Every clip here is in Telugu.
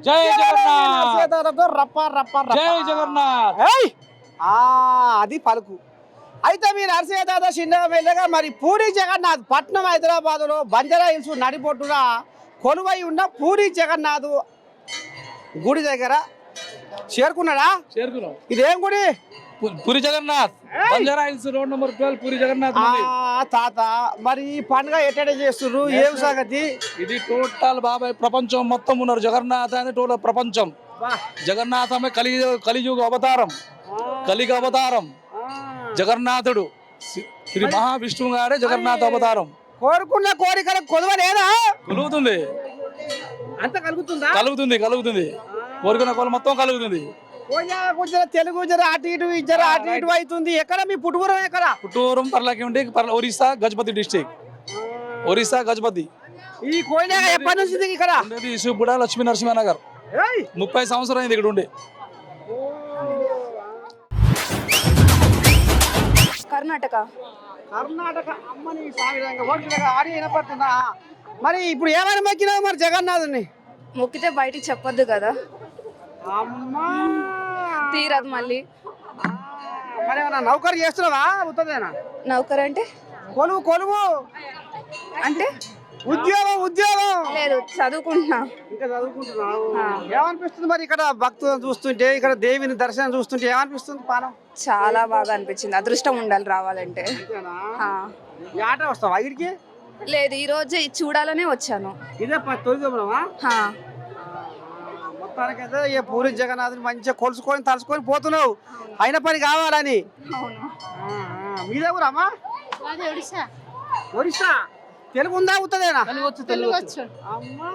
జై జగన్నాథ్ రప్ప రప్ప జై జగన్నాథ్. అది పలుకు. అయితే మీరు నరసింహ చిన్నగా వెళ్ళగా మరి పూరి జగన్నాథ్ పట్నం హైదరాబాద్లో బంజారా హిల్స్ నడిబొట్టున కొలువై ఉన్న పూరి జగన్నాథ్ గుడి దగ్గర చేరుకున్నాడా? చేరుకున్నాం. ఇదేం గుడి? Puri Jagannath, Banjara Hills road number 12 Puri Jagannath Mandir. తాత మరి ఈ పండుగ ఎట్ట చేస్తున్నారు, ఏం సంగతి? ఇది టోటల్ బాబాయ్ ప్రపంచం మొత్తం ఉన్నారు. జగన్నాథ్ అని టోటల్ ప్రపంచం. జగన్నాథ్ ఆమె కలియుగ అవతారం, కలిగ అవతారం. జగన్నాథుడు శ్రీ మహావిష్ణువు గారే జగన్నాథ అవతారం. కోరుకున్న కోరికల కొదవలేదా? కలుగుతుంది, అంత కలుగుతుందా? కలుగుతుంది, కలుగుతుంది. కోరుకున్న కోలు మొత్తం కలుగుతుంది. తెలుగు జర అటు ఇటు జర అటు ఇటు అవుతుంది. ఎక్కడ మీ పుట్టుకూరం? ఎక్కడ? పుట్టూరం పర్లాకి ఉంటే ఒరిస్సా గజపతి డిస్ట్రిక్ట్. ఒరిస్సా గజపతి. ఈ కోయిల ఎప్పటి నుంచి ఇక్కడ? ఇసుగూడ లక్ష్మీ నరసింహనగర్. 30 సంవత్సరం అయింది ఇక్కడ ఉండే. కర్ణాటక. కర్ణాటక. అమ్మని ఆడి వినపడుతుందా? మరి ఇప్పుడు ఏమైనా మొక్కినావు మరి జగన్నాథుని? మొక్కితే బయటికి చెప్పొద్దు కదా, అమ్మా తీరదు మళ్ళీ. మరి ఏమన్నా నౌకరు చేస్తున్నావా? ఉత్తదేనా? నౌకర్ అంటే కొలువు కొలువు అంటే ఉద్యోగం ఉద్యోగం లేదు, చదువుకుంటున్నా. ఇంకా చదువుకుంటున్నావు. ఏమనిపిస్తుంది మరి ఇక్కడ భక్తులను చూస్తుంటే, ఇక్కడ దేవిని దర్శనం చూస్తుంటే ఏమనిపిస్తుంది? పానం చాలా బాగా అనిపించింది. అదృష్టం ఉండాలి రావాలంటే. ఈ ఆట వస్తావా ఇక్కడికి? లేదు, ఈ రోజు చూడాలనే వచ్చాను. ఇదే తొలిగమనమా? హా. మొత్తానికైతే ఈ పూరి జగన్నాథుని మంచిగా కొలుసుకొని తలుసుకొని పోతున్నావు, అయిన పని కావాలని. అవును. మీ దగ్గర అమ్మా? ఒడిశా. ఒరిస్సా. తెలుగు ఉందా? ఉత్తదేనా? తెలుగు వచ్చు. అమ్మా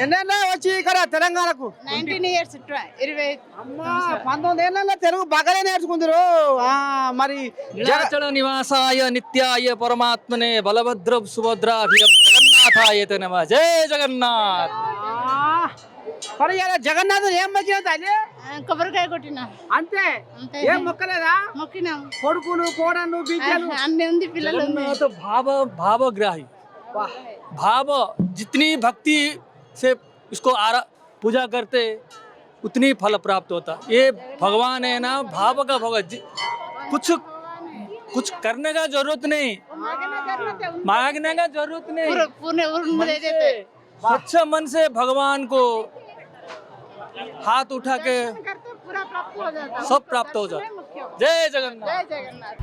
ఎన్నేళ్ళ వచ్చి ఇక్కడ తెలంగాణకు? 19 years. 20. అమ్మా 19 ఏళ్ళ తెలుగు బాగానే నేర్చుకుందరు. మరి జగచల నివాసాయ నిత్యాయ పరమాత్మనే బలభద్ర సుభద్రాభియం జగన్నాథాయ నమః. జై జగన్నాథ్. మరి జగన్నాథ్ ఏం మొక్కినా తల్లి? కొబ్బరికాయ కొట్టినా అంతే. ఏం మొక్కలేదా? మొక్కినాం. కొడుకులు కోడళ్ళు బిడ్డలు అన్ని ఉంది, పిల్లలు ఉంది. भावग्राही भाव जितनी भक्ति से इसको पूजा करते उतनी फल प्राप्त होता. ये भगवान है ना, भाव का भगत. कुछ करने का जरूरत नहीं, मांगने का जरूरत नहीं. स्वच्छ मन से भगवान को हाथ उठा के पूरा प्राप्त हो जाता, सब प्राप्त हो जाता. जय जगन्नाथ. जय जगन्नाथ.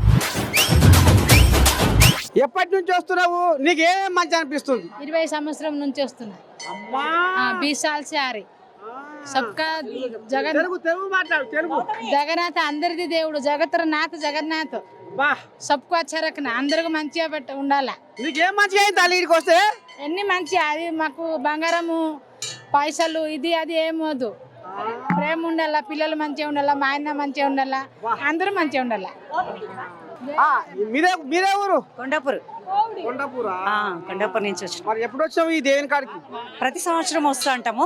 ఎప్పటి నుంచి వస్తున్నావు? నీకేం మంచి అనిపిస్తుంది? 20 సంవత్సరం నుంచి వస్తున్నా. అమ్మా 20 साल से आ रही. सबका తెలుగు తెలుగు మాట్లాడు. తెలుగు. జగన్నాథ్ అందరిది దేవుడు. జగత్రనాథ్ జగన్నాథ్. బా సబ్కు అచ్చా రఖనా, అందరికి మంచిగా ఉండాలా. నీకేం మంచిగా అయింది తల్లి ఇక్కడికి వస్తే? ఎన్ని మంచి, అది మాకు బంగారము పైసలు ఇది అది ఏం వద్దు. ప్రేమ ఉండాలా, పిల్లలు మంచిగా ఉండాలా, మా ఆయన మంచిగా ఉండాలా, అందరూ మంచిగా ఉండాలా. మీరే ఊరు? కొండాపూర్. కొండాపూరా? కొండాపూర్ నుంచి వచ్చి మరి ఎప్పుడు వచ్చావు ఈ దేవుని కాడికి? ప్రతి సంవత్సరం వస్తూ ఉంటాము.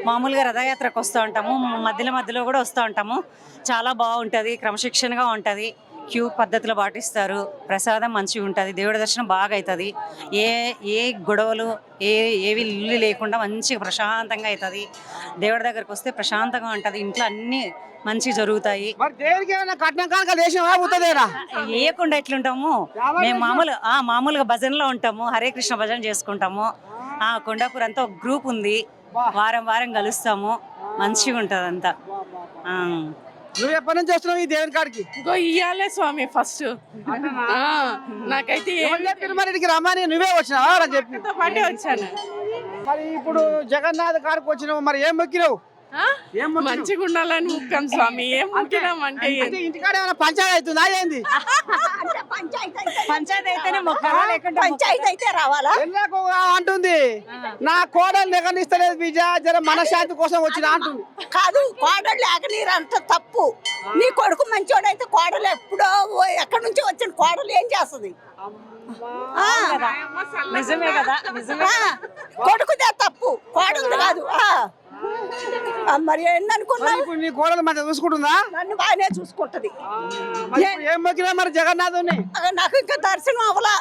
మామూలుగా రథయాత్రకు వస్తూ ఉంటాము, మధ్యలో కూడా వస్తూ ఉంటాము. చాలా బాగుంటుంది, క్రమశిక్షణగా ఉంటుంది, క్యూ పద్ధతిలో పాటిస్తారు, ప్రసాదం మంచిగా ఉంటుంది, దేవుడి దర్శనం బాగా అవుతుంది. ఏ గొడవలు ఏవి ఇల్లు లేకుండా మంచిగా ప్రశాంతంగా అవుతుంది. దేవుడి దగ్గరకు వస్తే ప్రశాంతంగా ఉంటుంది, ఇంట్లో అన్నీ మంచిగా జరుగుతాయి. వేయకుండా ఎట్లుంటాము మేము మామూలుగా భజనలో ఉంటాము, హరే కృష్ణ భజన చేసుకుంటాము. కొండాపూర్ అంతా ఒక గ్రూప్ ఉంది, వారం కలుస్తాము, మంచిగా ఉంటుంది అంతా. నువ్వు ఎప్పటి నుంచి వస్తున్నావు ఈ దేవుని కాడికి? ఇయ్యాలే స్వామి ఫస్ట్. నాకైతే మరి ఇక్కడికి రమ్మని నువ్వే వచ్చినావా అని చెప్పి పాటే వచ్చాను. మరి ఇప్పుడు జగన్నాథ్ కాడికి వచ్చినావు, మరి ఏం మొక్కినావు? మంచిగా ఉండాలని ముక్కం స్వామి. ఏం ముక్కినాం అంటే ఇంటికాడ ఏమైనా పంచాయతీ అవుతుందా ఏంది? పంచాయతీ అయితేనే మొక్కాలా, లేకుంటే పంచాయతీ అయితే రావాలా అంటుంది. నా కోడలు నిగనిస్తలేదు బిజ, జర మనశ్శాంతి కోసం వచ్చిన అంటుంది. కాదు, కోడలు లేకనీరంత తప్పు. నీ కొడుకు మంచోడు అయితే కోడలు ఎప్పుడో ఎక్కడి నుంచి వచ్చిన కోడలు ఏం చేస్తుంది? నిజమే కదా, నిజమే. కొడుకుదే తప్పు, కోడలు కాదు. మరి ఏందనుకున్నావు? నీ కోడలు మంచిగా చూసుకుంటుందా? నన్ను బాగానే చూసుకుంటది. ఏం మొక్కినా మరి జగన్నాథుని? నాకు ఇంకా దర్శనం అవలా.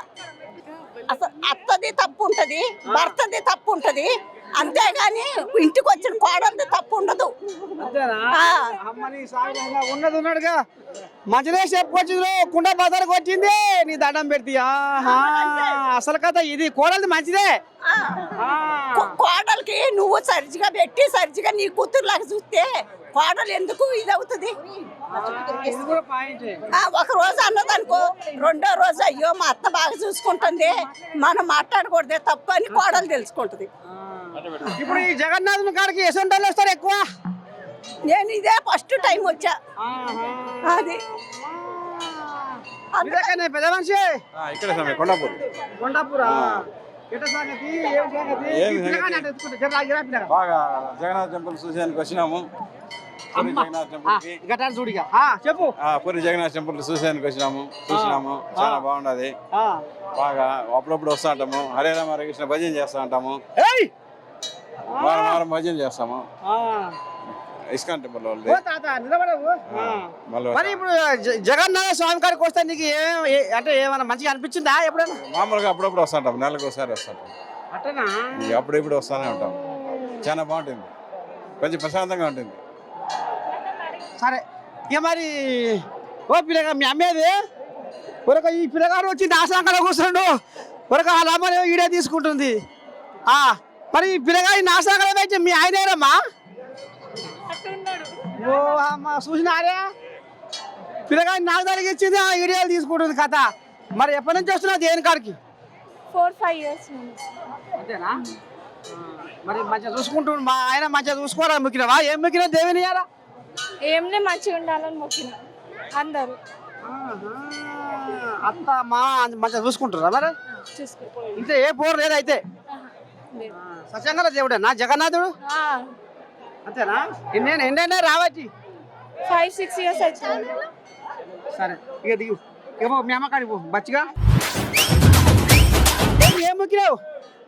అసలు అత్తది తప్పు ఉంటది, భర్తది తప్పు ఉంటది, అంతేగాని ఇంటికి వచ్చిన కోడలు తప్పు ఉండదు. అంతేనా ఆ. అమ్మని సాయిబాబా ఉన్నది ఉన్నాడుగా మంచిగా చెప్పుకొచ్చింది కుండ బజార్కి వచ్చింది నీ దండం పెడితే ఆహా అసలు కథ ఇది కోడలిది మంచిదే ఆ. కోడలికి నువ్వు సరిచిగా పెట్టి సరిచిగా నీ కూతురులాగా చూస్తే కోడలు ఎందుకు ఇది అవుతుంది? ఇది కూడా పాయింటే. ఒక రోజు అన్నదనుకో రెండో రోజు అయ్యో మా అత్త బాగా చూసుకుంటుంది మనం మాట్లాడకూడదే తప్పు అని కోడలు తెలుసుకుంటది. ఇప్పుడు ఈ జగన్నాథుని కాడికి ఎసంటోళ్ళు వస్తారు ఎక్కువ? నేను ఇదే ఫస్ట్ టైం వచ్చా. అది ఇదేకనే పెద్ద మనిషి ఇక్కడ సమయం కొండాపూర్. కొండాపురా ఎట్ట సంగతి ఏం సంగతి ఏమి ఈ పిల్లగాని అటు ఎత్తుకుంటే జర ఆగిరా పిల్లగా. బాగా జగన్నాథ్ టెంపుల్ చూసేందుకు వచ్చినాము. పూరి జగన్నాథ్ టెంపుల్ కి గట్టాలు చూడిగా చెప్పు పూరి జగన్నాథ్ టెంపుల్ చూసేందుకు చూసినాము. చాలా బాగున్నది. బాగా అప్పుడప్పుడు వస్తూ ఉంటాము. హరే రామ హరే కృష్ణ భజన చేస్తూ ఉంటాము. ఏయ్ వారం వారం భజన చేస్తాము. ఇస్కాన్ టెంపుల్ వాళ్ళది. ఓ తాత నిలబడవు మళ్ళీ మరి ఇప్పుడు జగన్నాథ స్వామి కాడికి వస్తే నీకు అంటే ఏమన్నా మంచిగా అనిపించిందా ఎప్పుడైనా? మామూలుగా అప్పుడప్పుడు వస్తూ ఉంటాము. నెలకు ఒకసారి వస్తుంటాం. అట్టనా అప్పుడప్పుడు వస్తూనే ఉంటాం. చాలా బాగుంటుంది. కొంచెం ప్రశాంతంగా ఉంటుంది. సరే ఇక మరి ఓ పిల్లగా మీ అమ్మేది ఒరక ఈ పిల్లగాడు వచ్చి నా సంకలో కూర్చుండు ఒరక వాళ్ళ అమ్మని ఈడే తీసుకుంటుంది. మరి ఈ పిల్లగాడి నా సంకలో పెట్టి మీ ఆయనేరమ్మా? ఓ అమ్మ చూసినారే పిల్లగాడి నాకు దానికి ఇచ్చింది ఆ ఈడియాలు తీసుకుంటుంది కథ. మరి ఎప్పటి నుంచి వస్తున్నావు దేని కాడికి? 4-5 years అంతేనా? మరి మంచిగా చూసుకుంటు మా ఆయన మంచిగా చూసుకోరా మొక్కినవా? ఏం మొక్కినా దేవిని ఇయ్యాలా? ఏంలే మంచిగా ఉండాలని మొక్కిన అందరూ అత్త మా మంచిగా చూసుకుంటారా మరి? చూసుకో ఇంత ఏ పోరు లేదైతే సత్యంగా దేవుడే నా జగన్నాథుడు అంతేనా? ఎన్నైనా రావచ్చు. 5-6 years అవుతుంది. సరే ఇక దిగు ఇక మీ అమ్మ కాడికి పో బచ్చిగా. ఏం మొక్కినావు?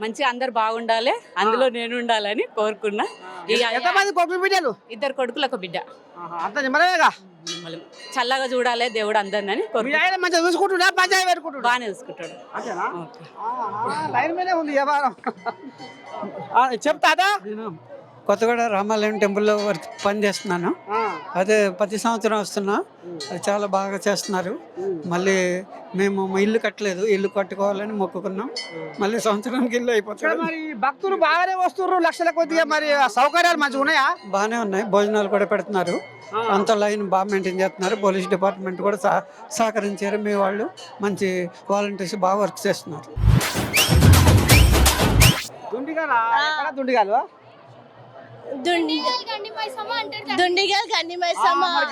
మంచిగా అందరు బాగుండాలి, అందులో నేను ఉండాలని కోరుకున్నా. ఎంతమంది కొడుకులు బిడ్డలు? 2 కొడుకులకు బిడ్డ. అంత నిమ్మలేగా చల్లగా చూడాలి దేవుడు అందరిని మీ కోరుకుంటా. ఆయన మంచిగా చూసుకుంటున్నా పంచాయతీ పెట్టుకుంటున్నా? బాగానే చూసుకుంటాడు. అంతేనా? లైన్ మీదే ఉంది వ్యవహారం. చెప్తాదా? కొత్తగూడ రామాలయం టెంపుల్లో పని చేస్తున్నాను. అదే ప్రతి సంవత్సరం వస్తున్నా. అది చాలా బాగా చేస్తున్నారు. మళ్ళీ మేము ఇల్లు కట్టలేదు, ఇల్లు కట్టుకోవాలని మొక్కుకున్నాం. మళ్ళీ సంవత్సరానికి ఇల్లు అయిపోతుంది. మరి భక్తులు బాగానే వస్తున్నారు లక్షల కొద్దిగా. మరి సౌకర్యాలు మంచిగా ఉన్నాయా? బాగానే ఉన్నాయి. భోజనాలు కూడా పెడుతున్నారు. అంత లైన్ బాగా మెయింటైన్ చేస్తున్నారు. పోలీస్ డిపార్ట్మెంట్ కూడా సహకరించారు. మీ వాళ్ళు మంచి వాలంటీర్స్ బాగా వర్క్ చేస్తున్నారు. దుండిగాలా? ఎక్కడ దుండిగాలు?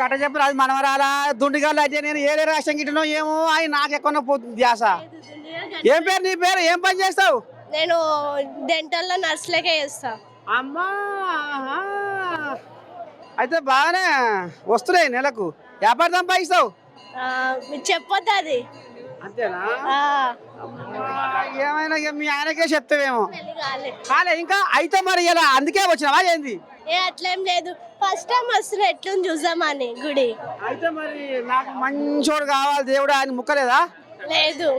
గట్ట చెప్పు అది మనవరాలా దుండిగాలు అయితే నేను ఏ రాష్ట్రం గిట్టనో ఏమో అని నాకు ఎక్కడ పోతుంది ధ్యాస. ఏం పేరు నీ పేరు? ఏం పని చేస్తావు? నేను డెంటల్ లో నర్స్ లెక్క చేస్తా. అమ్మా అయితే బాగానే వస్తున్నాయి నెలకు. వ్యాపారం సంపాదిస్తావు? చెప్పొద్దు అది. అంతేనా? ఏమైనా మీ ఆయనకే చెప్తావేమో. కాలే ఇంకా అయితే మరి ఇలా అందుకే వచ్చినావా ఏంది? అట్లేం లేదు, ఫస్ట్ టైం వస్తున్నా ఎట్లుంది చూద్దామని గుడి. అయితే మరి నాకు మంచోడు కావాలి దేవుడా అని ముక్కలేదా? లేదు,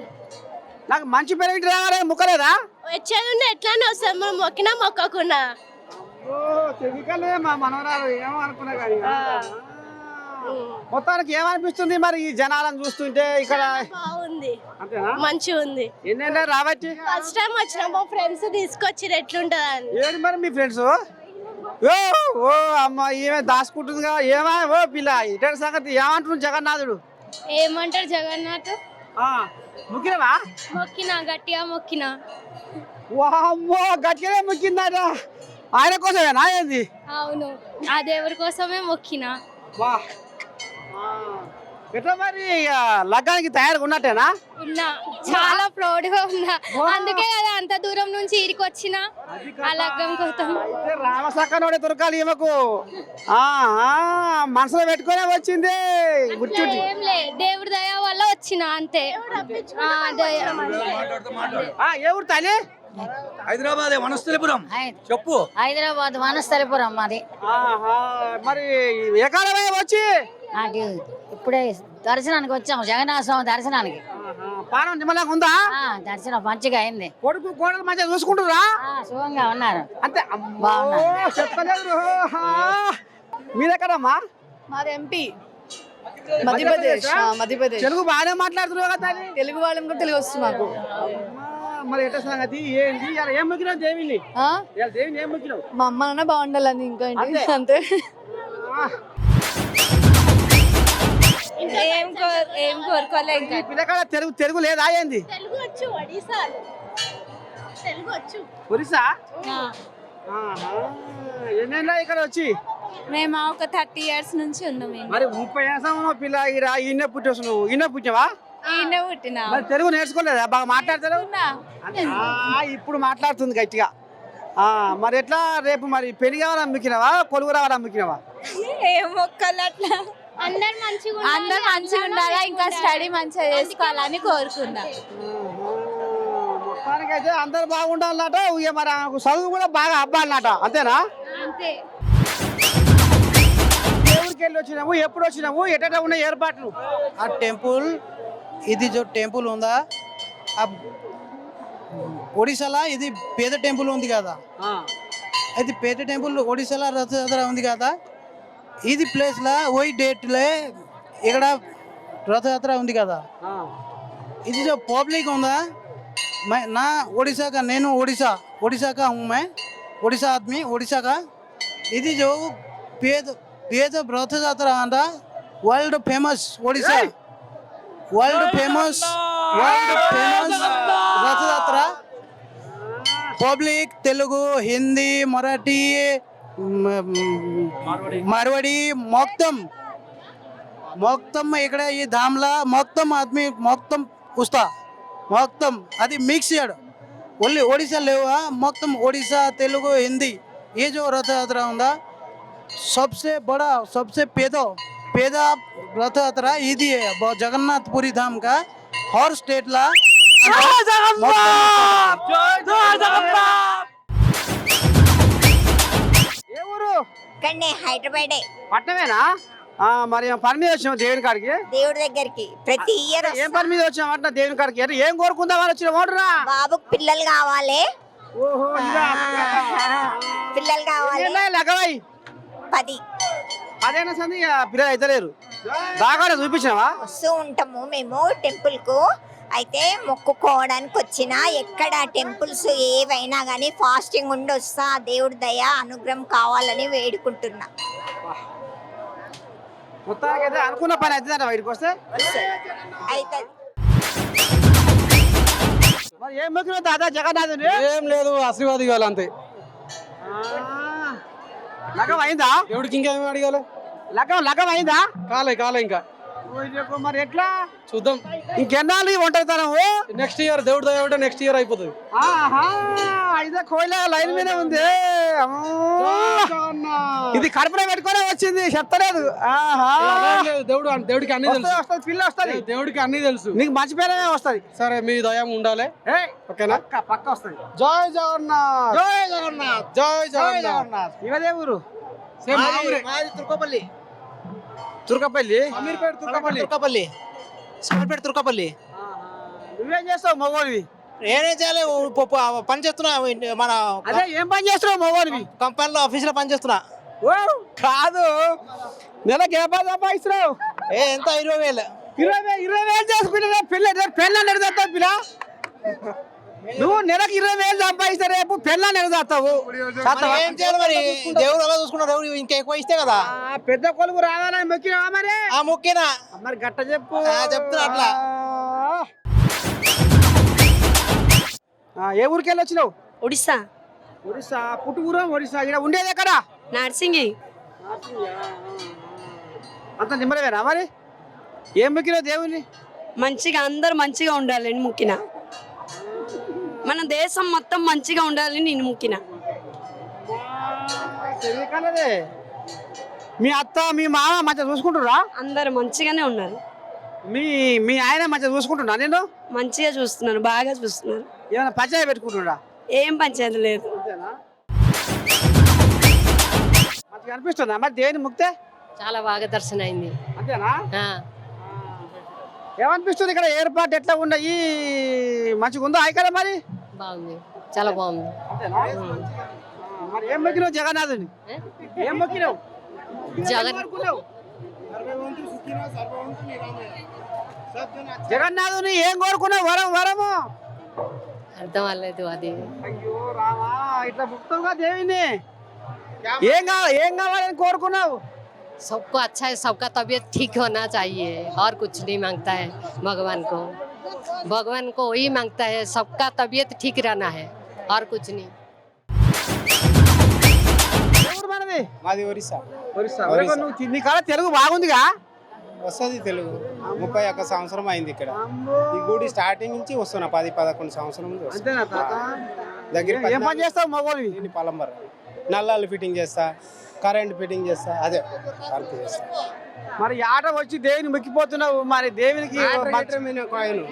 నాకు మంచి పేరెంట్ రావాలని ముక్కలేదా? వచ్చేది ఎట్లానే వస్తాం మనం మొక్కినా మొక్కకున్నా. మా మనవరాలు ఏమో అనుకున్నా కానీ మొత్తానికి ఏమనిపిస్తుంది మరి ఈ జనాలను చూస్తుంటే ఇక్కడ? బాగుంది, అంతేనా? మంచిగా ఉంది. ఎన్నెన్న రావచ్చు? ఫస్ట్ టైం వచ్చినా మా ఫ్రెండ్స్ తీసుకొచ్చి ఎట్లుంటది అని. ఏంటి మరి మీ ఫ్రెండ్స్? ఓ అమ్మ ఈమె దాచుకుంటుందిగా. ఏమా ఓ పిల్ల ఇటు సంగతి ఏమంటున్నాడు జగన్నాథుడు? ఏమంటారు జగన్నాథ్? ముక్కినవా? మొక్కినా, గట్టిగా మొక్కినా. వామ్మో గట్టిగానే ముక్కిందట. ఆయన కోసమేనా ఏంది? అవును, ఆ దేవుడి కోసమే మొక్కినా. వా ఎట్లా మరి లగ్గానికి తయారుగా ఉన్నట్టేనా? ఉన్నా, చాలా ప్రౌడ్ గా ఉన్నా. అందుకే కదా అంత దూరం నుంచి ఈడికి వచ్చిన ఆ లగ్గం కోసం. రామసక్కనోడే దొరకాలి ఈమెకు. మనసులో పెట్టుకునే వచ్చింది. ఏం లే, దేవుడి దయ వల్ల వచ్చిన అంతే. ఏ ఊరు తల్లి? హైదరాబాద్ వనస్థలిపురం. చెప్పు. హైదరాబాద్ వనస్థలిపురం మాది. మరి ఏ కాలమే వచ్చి? ఇప్పుడే దర్శనానికి వచ్చాము, జగన్నాథ స్వామి దర్శనానికి. పానం నిమ్మలంగా ఉందా? దర్శనం మంచిగా అయింది. కొడుకు కోడలు మంచిగా చూసుకుంటురా? సుఖంగా ఉన్నారు. అంతే. చెప్పలేదు. మీరెక్కడమ్మా? మాది ఎంపీ మధ్యప్రదేశ్. మధ్యప్రదేశ్. తెలుగు బాగానే మాట్లాడుతున్నావు కదా తల్లి. తెలుగు వాళ్ళని కూడా తెలుగు వస్తుంది మాకు. మరి ఎట్లా సంగతి ఏంటి? ఇలా ఏం మొక్కినావు దేవిని? ఇలా దేవిని ఏం మొక్కినావు? మా అమ్మ నాన్న బాగుండాలని ఇంకా అంతే. ఏం కోరుకోలే ఇంకా. పిల్లకాడ తెలుగు లేదా ఏంది? ఒరిస్సా? ఎన్నేళ్ళ ఇక్కడ వచ్చి? మేము ఒక 30 years నుంచి ఉన్నాం. మరి 30 ఏళ్ళ పిల్ల ఈయన పుట్టేసు నువ్వు ఈయన పుట్టినవా? ఈయన పుట్టినా. మరి తెలుగు నేర్చుకోలేదా? బాగా మాట్లాడతారు. ఇప్పుడు మాట్లాడుతుంది గట్టిగా. మరి ఎట్లా రేపు మరి పెళ్లి కావాలని అమ్ముకినావా కొలువు రావాలని అమ్ముకినావా? ఏం మొక్కలు అట్లా అందరు మంచిగా ఉండాలా, ఇంకా స్టడీ మంచిగా చేసుకోవాలని కోరుకున్నా. మొత్తానికైతే అందరు బాగుండాలన్నట. ఇక మరి చదువు కూడా బాగా అబ్బాలన్నట. అంతేనా? అంతే. ఊరికి వెళ్ళి వచ్చినాము, ఎప్పుడు వచ్చినాము, ఎట్ట ఉన్న ఏర్పాట్లు? ఆ టెంపుల్ ఇది जो టెంపుల్ ఉందా ఒడిశాలో ఇది పేద టెంపుల్ ఉంది కదా. అయితే పేద టెంపుల్ ఒడిశాలో రథయాత్ర ఉంది కదా. ఇది ప్లేస్లో ఓయి డేట్లో ఇక్కడ రథయాత్ర ఉంది కదా. ఇది जो पब्लिक ఉందా मैं ना ओडिशा का నేను ओडिशा का हूँ मैं ओडिशा आदमी ओडिशा का. ఇది जो పేద రథయాత్ర అంట world famous Odisha world famous Rathayatra. Public Telugu Hindi Marathi Marwadi మొత్తం ఇక్కడ ఈ ధామ్లా మొత్తం ఆద్మీ మొత్తం వస్తా మొత్తం అది మిక్స్డ్. ఓన్లీ ఒడిశా లేవా మొత్తం ఒడిశా తెలుగు హిందీ. ये जो रथ यात्रा ఉందా सबसे बड़ा सबसे पेदा रथ यात्रा इदी है जगन्नाथपुरी धाम का. हर स्टेट ला ఏ ఊరు? ఇక్కడనే హైదరాబాదే. పట్టణమేనా? మరి పని మీద వచ్చినావు దేవుని కాడికి? దేవుడి దగ్గరికి ప్రతి ఇయర్ ఏం పని మీద వచ్చావు అంట దేవుని కాడికి? అంటే ఏం కోరుకుందా వాళ్ళు వచ్చిన ఓటరా? బాబుకు పిల్లలు కావాలి. ఓహో పిల్లలు కావాలి. లగవై 10 సంది పిల్లలు అయితే లేరు. బాగానే చూపించినావా? వస్తూ ఉంటాము మేము టెంపుల్ కు. అయితే మొక్కుకోవడానికి వచ్చిన ఎక్కడ టెంపుల్స్ ఏవైనా కానీ ఫాస్టింగ్ ఉండి వస్తా. దేవుడి దయ అనుగ్రహం కావాలని వేడుకుంటున్నా. మొత్తానికైతే అనుకున్న పని అవుతుందంట బయటకు వస్తే. అయితే మరి ఏం మొక్కినావు దాదా జగన్నాథుని? ఏం లేదు ఆశీర్వాదం ఇవ్వాలి అంతే. లగం అయిందా? దేవుడికి ఇంకేమి అడగాలి? లగం అయిందా? కాలే ఇంకా. మరి ఎట్లా చూద్దాం ఇంకెన్నాళ్ళు ఒంటరితనము? నెక్స్ట్ ఇయర్ దేవుడి దయ ఉంటే నెక్స్ట్ ఇయర్ అయిపోతుంది. అయితే కోయిల లైన్ మీద ఉంది. ఇది కడుపులో పెట్టుకునే వచ్చింది చెప్తలేదు. దేవుడికి అన్ని తెలుసు. వస్తుంది పిల్ల వస్తుంది. దేవుడికి అన్ని తెలుసు. నీకు మంచి పేరే వస్తుంది. సరే మీ దయం ఉండాలి. ఓకేనా? పక్క వస్తుంది. జై జగన్నాథ్ జై జగన్నాథ్ జై జై జగన్నాథ్. ఇవదే ఊరు? తుర్కపల్లి. సమీర్పేట తుర్కపల్లి. నువ్వేం చేస్తావు మగోడివి? నేనేం చేయాలి? పని చేస్తున్నా. మన అదే ఏం పని చేస్తున్నావు మగోడివి? కంపెనీలో ఆఫీసులో పని చేస్తున్నా. కాదు నెలకి ఏ పని సంపాదిస్తున్నావు? ఎంత 20,000. 20,000 చేసుకుంటే పెళ్ళి నెడతావు పిల్ల. నువ్వు నెలకు 20,000 సంపాదిస్తే రేపు పెళ్ళాన్ని ఎడతావు. ఏం చేయాలి మరి? దేవుడు ఎలా చూసుకున్నారు? దేవుడు ఇంకా ఎక్కువ ఇస్తే కదా. పెద్ద కొలుగు రావాలని మొక్కినావా మరి? మొక్కినా. మరి గట్ట చెప్పు. చెప్తున్నా అట్లా. ఏ ఊరికి వెళ్ళి వచ్చినావు? ఒడిశా. ఒడిశా పుట్టుకూరు ఒడిశా. ఇక్కడ ఉండేది ఎక్కడ? నర్సింగి. అంత నిమ్మలమేనా? మరి ఏం మొక్కినావు దేవుని? మంచిగా అందరు మంచిగా ఉండాలని మొక్కిన. మన దేశం మొత్తం మంచిగా ఉండాలని నేను మొక్కిన. మీ అత్త మీ మామ మంచిగా చూసుకుంటురా? అందరు మంచిగానే ఉన్నారు. మీ ఆయన మంచిగా చూసుకుంటున్నా? నేను మంచిగా చూస్తున్నారు, బాగా చూస్తున్నారు. ఏమైనా పంచాయతీ పెట్టుకుంటున్నా? ఏం పంచాయతీ లేదు. మంచిగా అనిపిస్తుందా మరి దేవుని ముక్తే? చాలా బాగా దర్శనం అయింది. అంతేనా? ఏమనిపిస్తుంది ఇక్కడ ఏర్పాటు ఎట్లా ఉన్నాయి? మంచిగా ఉందా ఐకరా మరి? బాగుంది, చాలా బాగుంది. మరి ఏం మొక్కినావు జగన్నాథుని? ఏం మొక్కినావు? జగన్ జగన్నాథుని ఏం కోరుకున్నావు? వరము అర్థం అవ్వలేదు అది. అయ్యో రావా, ఇట్లా ముక్తంగా దేవిని ఏం కావాలని కోరుకున్నావు? सबको अच्छा है, सबका तबीयत ठीक होना चाहिए और कुछ नहीं मांगता है भगवान को वही मांगता है, सबका तबीयत ठीक रहना है और कुछ नहीं. ఎవరు మనది? మాది ఒరిస్సా. నీ కాడ తెలుగు బాగుందిగా? వస్తుంది తెలుగు. 31 సంవత్సరం అయింది ఇక్కడ. ఈ గుడి స్టార్టింగ్ నుంచి వస్తున్నా, 10-11 సంవత్సరం నుంచి వస్తున్నా. అంతేనా తాత? దగ్గర ఏం పని చేస్తావు మగోడివి? నేను పలంబర్, నల్లాలు ఫిట్టింగ్ చేస్తా, కరెంట్ ఫిట్టింగ్ చేస్తా, అదే వర్క్ చేస్తా. మరి ఆట వచ్చి దేవుని మొక్కిపోతున్నావు, మరి దేవునికి కాయను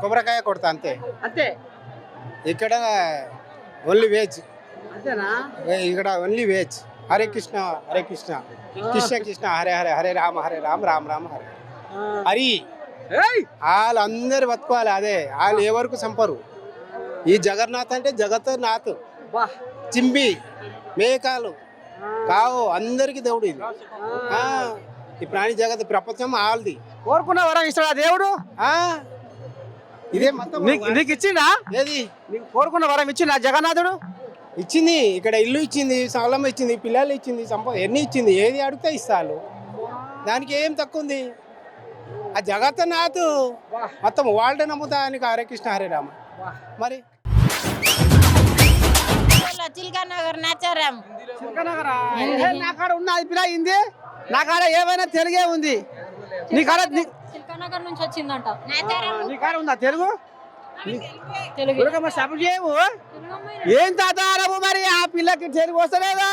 కొబ్బరికాయ కొడతా అంతే. అంతే ఇక్కడ ఓన్లీ వెజ్. అంతేనా? ఇక్కడ ఓన్లీ వెజ్. హరే కృష్ణ హరే కృష్ణ, కృష్ణ కృష్ణ హరే హరే, హరే రామ రామ రామ హరే హరి. వాళ్ళందరు బతుకోవాలి, అదే వాళ్ళు ఎవరికి చంపరు. ఈ జగన్నాథ్ అంటే జగన్నాథ్, చింబి మేకాలు కావు అందరికి దేవుడు. ఇది ఈ ప్రాణి జగత్ ప్రపంచం ఆల్ది. కోరుకున్న వరం ఇస్తాడా దేవుడు? ఇదే మొత్తం నీకు ఇచ్చిందా? ఏది నీకు కోరుకున్న వరం ఇచ్చిందా జగన్నాథుడు? ఇచ్చింది. ఇక్కడ ఇల్లు ఇచ్చింది, స్థలం ఇచ్చింది, పిల్లలు ఇచ్చింది, ఎన్ని ఇచ్చింది. ఏది అడిగితే ఇస్తాను, దానికి ఏం తక్కువ ఉంది. ఆ జగన్నాథ్ మొత్తం వాళ్ళే నమ్ముతా ఆయనకి హరే కృష్ణ హరే రామ. మరి చిల్కానగర్ నాచారం నా కాడ ఉన్నది పిల్ల హిందీ, నా కాడ ఏమైనా తెలుగే ఉంది. నీ కాడ చిల్కానగర్ నుంచి వచ్చిందంట. నీ కాడ ఉందా తెలుగు? సపోర్ట్ చేయవు. ఏం తాతారవు మరి ఆ పిల్లకి తెలుగు వస్తలేదా?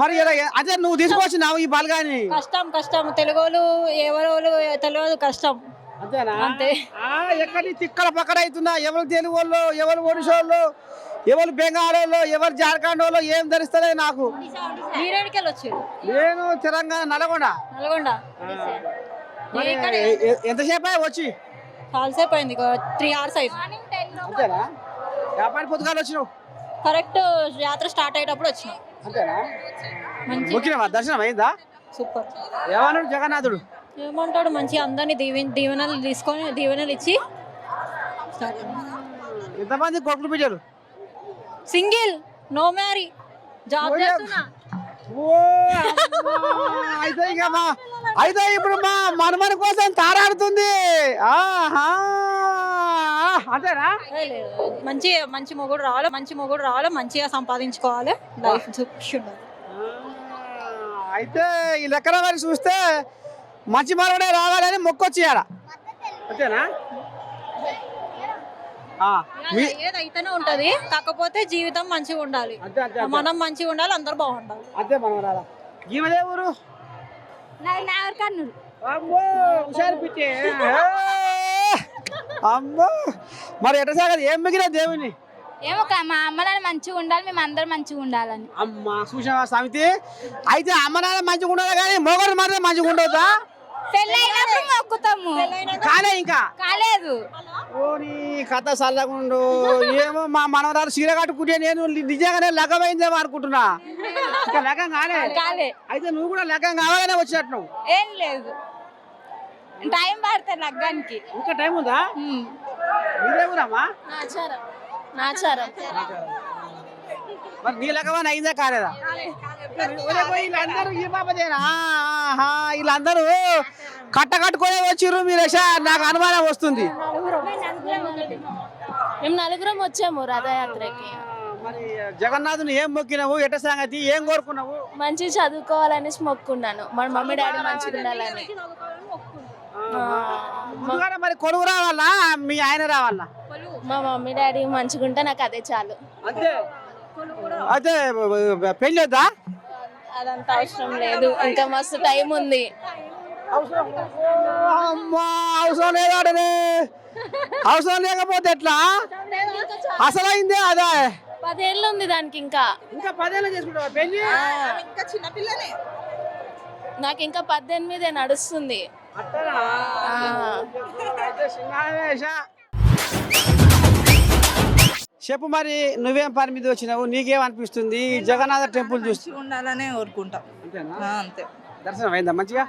మరి అదే నువ్వు తీసుకొచ్చినావు ఈ బలగాని. కష్టం తెలుగు ఎవరు తెలియదు, కష్టం అంతేనా? అంతే. ఎక్కడి తిక్కల పక్కన అవుతున్నా, ఎవరు తెలుగు వాళ్ళు, ఎవరు ఒడిశా వాళ్ళు, ఎవరు బెంగాల్ వాళ్ళు, ఎవరు జార్ఖండ్ వాళ్ళు, ఏం ధరిస్తలే నాకు. నేను తెలంగాణ నల్గొండ. ఎంతసేపు వచ్చి? చాలాసేపు అయింది, 3 hours అయింది. అంతేనా? వ్యాపారి పొద్దుగాలు వచ్చినావు? కరెక్ట్ యాత్ర స్టార్ట్ అయ్యేటప్పుడు వచ్చినాం. అంతేనా? ముఖ్యమా దర్శనం అయిందా? సూపర్. ఏమన్నాడు జగన్నాథుడు? ఏమంటాడు, మంచిగా అందరినీ దీవెనలు తీసుకొని దీవెనలు ఇచ్చి. ఎంతమంది కొడుకులు బిడ్డలు? సింగిల్, నో మ్యారీ, జాబ్ చేస్తున్నా. అయితే ఇప్పుడు మా మనమని కోసం తారాడుతుంది. అంతేనా? మంచి మొగుడు రావాలి, మంచిగా సంపాదించుకోవాలి, లైఫ్ ఉండాలి. అయితే ఈ లెక్కన మరి చూస్తే మంచి మనవడే రావాలని మొక్కొచ్చేయాల. అంతేనా? ఏదైతేనే ఉంటది, కాకపోతే జీవితం మంచిగా ఉండాలి, మనం మంచిగా ఉండాలి, అందరు బాగుండాలి. అంతే మనవరాలా. ఈమెదే ఊరు? అమ్మో హుషారు పిచ్చి. అమ్మో మరి ఎట్లా సాగదు? ఏం మిగిలిన దేవుని? ఏమో మా అమ్మ నాన్న మంచిగా ఉండాలి, మేము అందరం మంచిగా ఉండాలని. అమ్మ చూసావా సమితి? అయితే అమ్మ నాన్న మంచిగా ఉండాలి కానీ మొగడు మాత్రం మంచిగా ఉండవుతా? పెళ్ళైనప్పుడు మొక్కుతాము, కాలే ఇంకా కాలేదు. ఓని కథ చల్లగుండు. ఏమో మా మనవరాలు చీర కట్టుకుంటే నేను నిజంగానే లగ్గమైందేమో అనుకుంటున్నా. ఇంకా లగ్గం కాలే. అయితే నువ్వు కూడా లగ్గం కావాలనే వచ్చినట్టు? ఏం లేదు, టైం పడతాయి లగ్గానికి. ఇంకా టైం ఉందా? మీరే ఊరమ్మా? నాచారం. మరి నీ లగ్గమని అయిందా కాలేదా? వీళ్ళందరూ ఈ బాబదేనా? వీళ్ళందరూ కట్టుకొని వచ్చిర్రు మీరు. నాకు అనుమానం వస్తుంది. మేము నలుగురం వచ్చాము రథయాత్రకి. మరి జగన్నాథుని ఏం మొక్కినావు? ఎట్ట సంగతి? ఏం కోరుకున్నావు? మంచి చదువుకోవాలని మొక్కున్నాను, మన మమ్మీ డాడీ మంచిగా ఉండాలని. మరి కొడుకు రావాలా మీ ఆయన రావాలా? మా మమ్మీ డాడీ మంచిగా ఉంటే నాకు అదే చాలు. అయితే పెళ్ళి వద్దా? అదంతా అవసరం లేదు, ఇంకా మస్తు టైం ఉంది. అమ్మా అవసరం లేదాడనే. అవసరం లేకపోతే ఎట్లా? అసలు అయిందే అదే. 10 ఏళ్ళు ఉంది దానికి. ఇంకా 10 ఏళ్ళు చేసుకుంటావా పెళ్ళి? నాకు ఇంకా 18 నడుస్తుంది. చెప్పు మరి నువ్వేం పని మీద వచ్చినావు, నీకేమనిపిస్తుంది ఈ జగన్నాథ టెంపుల్ చూసి? ఉండాలనే కోరుకుంటాం. అంతేనా? అంతే. దర్శనం అయిందా మంచిగా?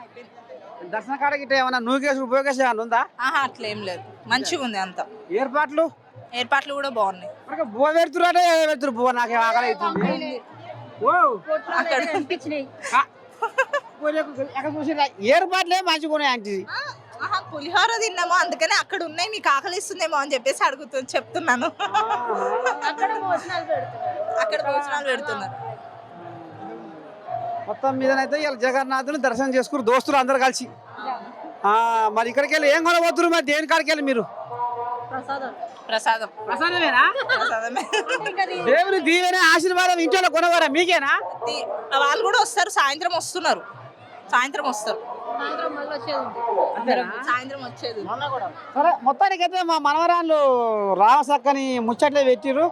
దర్శన కాడకి ఇట్లా ఏమన్నా నువ్వుకేసి ఉపయోగేసి ఏమన్నా ఉందా? అట్లేం లేదు, మంచిగా ఉంది అంత. ఏర్పాట్లు ఏర్పాట్లు కూడా బాగున్నాయి. బువ్వ పెడుతురాటే పెడుతురు బువ్వ, నాకేం ఆకలి అవుతుంది. ఎక్కడ చూసిరా ఏర్పాట్లే మంచిగా ఉన్నాయి అంటే. పులిహోర తిన్నాము, అందుకనే అక్కడ ఉన్నాయి, మీకు ఆకలిస్తుందేమో అని చెప్పేసి చెప్తున్నాను. అక్కడ భోజనాలు పెడుతున్నారు. మొత్తం మీదనైతే ఇలా జగన్నాథుని దర్శనం చేసుకుని దోస్తులు అందరు కలిసి. మరి ఇక్కడికి వెళ్ళి ఏం కొనబోతున్నారు? మరి దేని కాడికి వెళ్ళి మీరు? ప్రసాదం. ప్రసాదమేనా? ప్రసాదమే. దేవుని దీవెన ఆశీర్వాదం ఇంట్లో కొనవారా మీకేనా? వాళ్ళు కూడా వస్తారు, సాయంత్రం వస్తున్నారు. సాయంత్రం వస్తారు, సాయంత్రం వచ్చేది. సరే మొత్తానికైతే మా మనవరాళ్ళు రామసక్కని ముచ్చట్లే పెట్టిర్రు.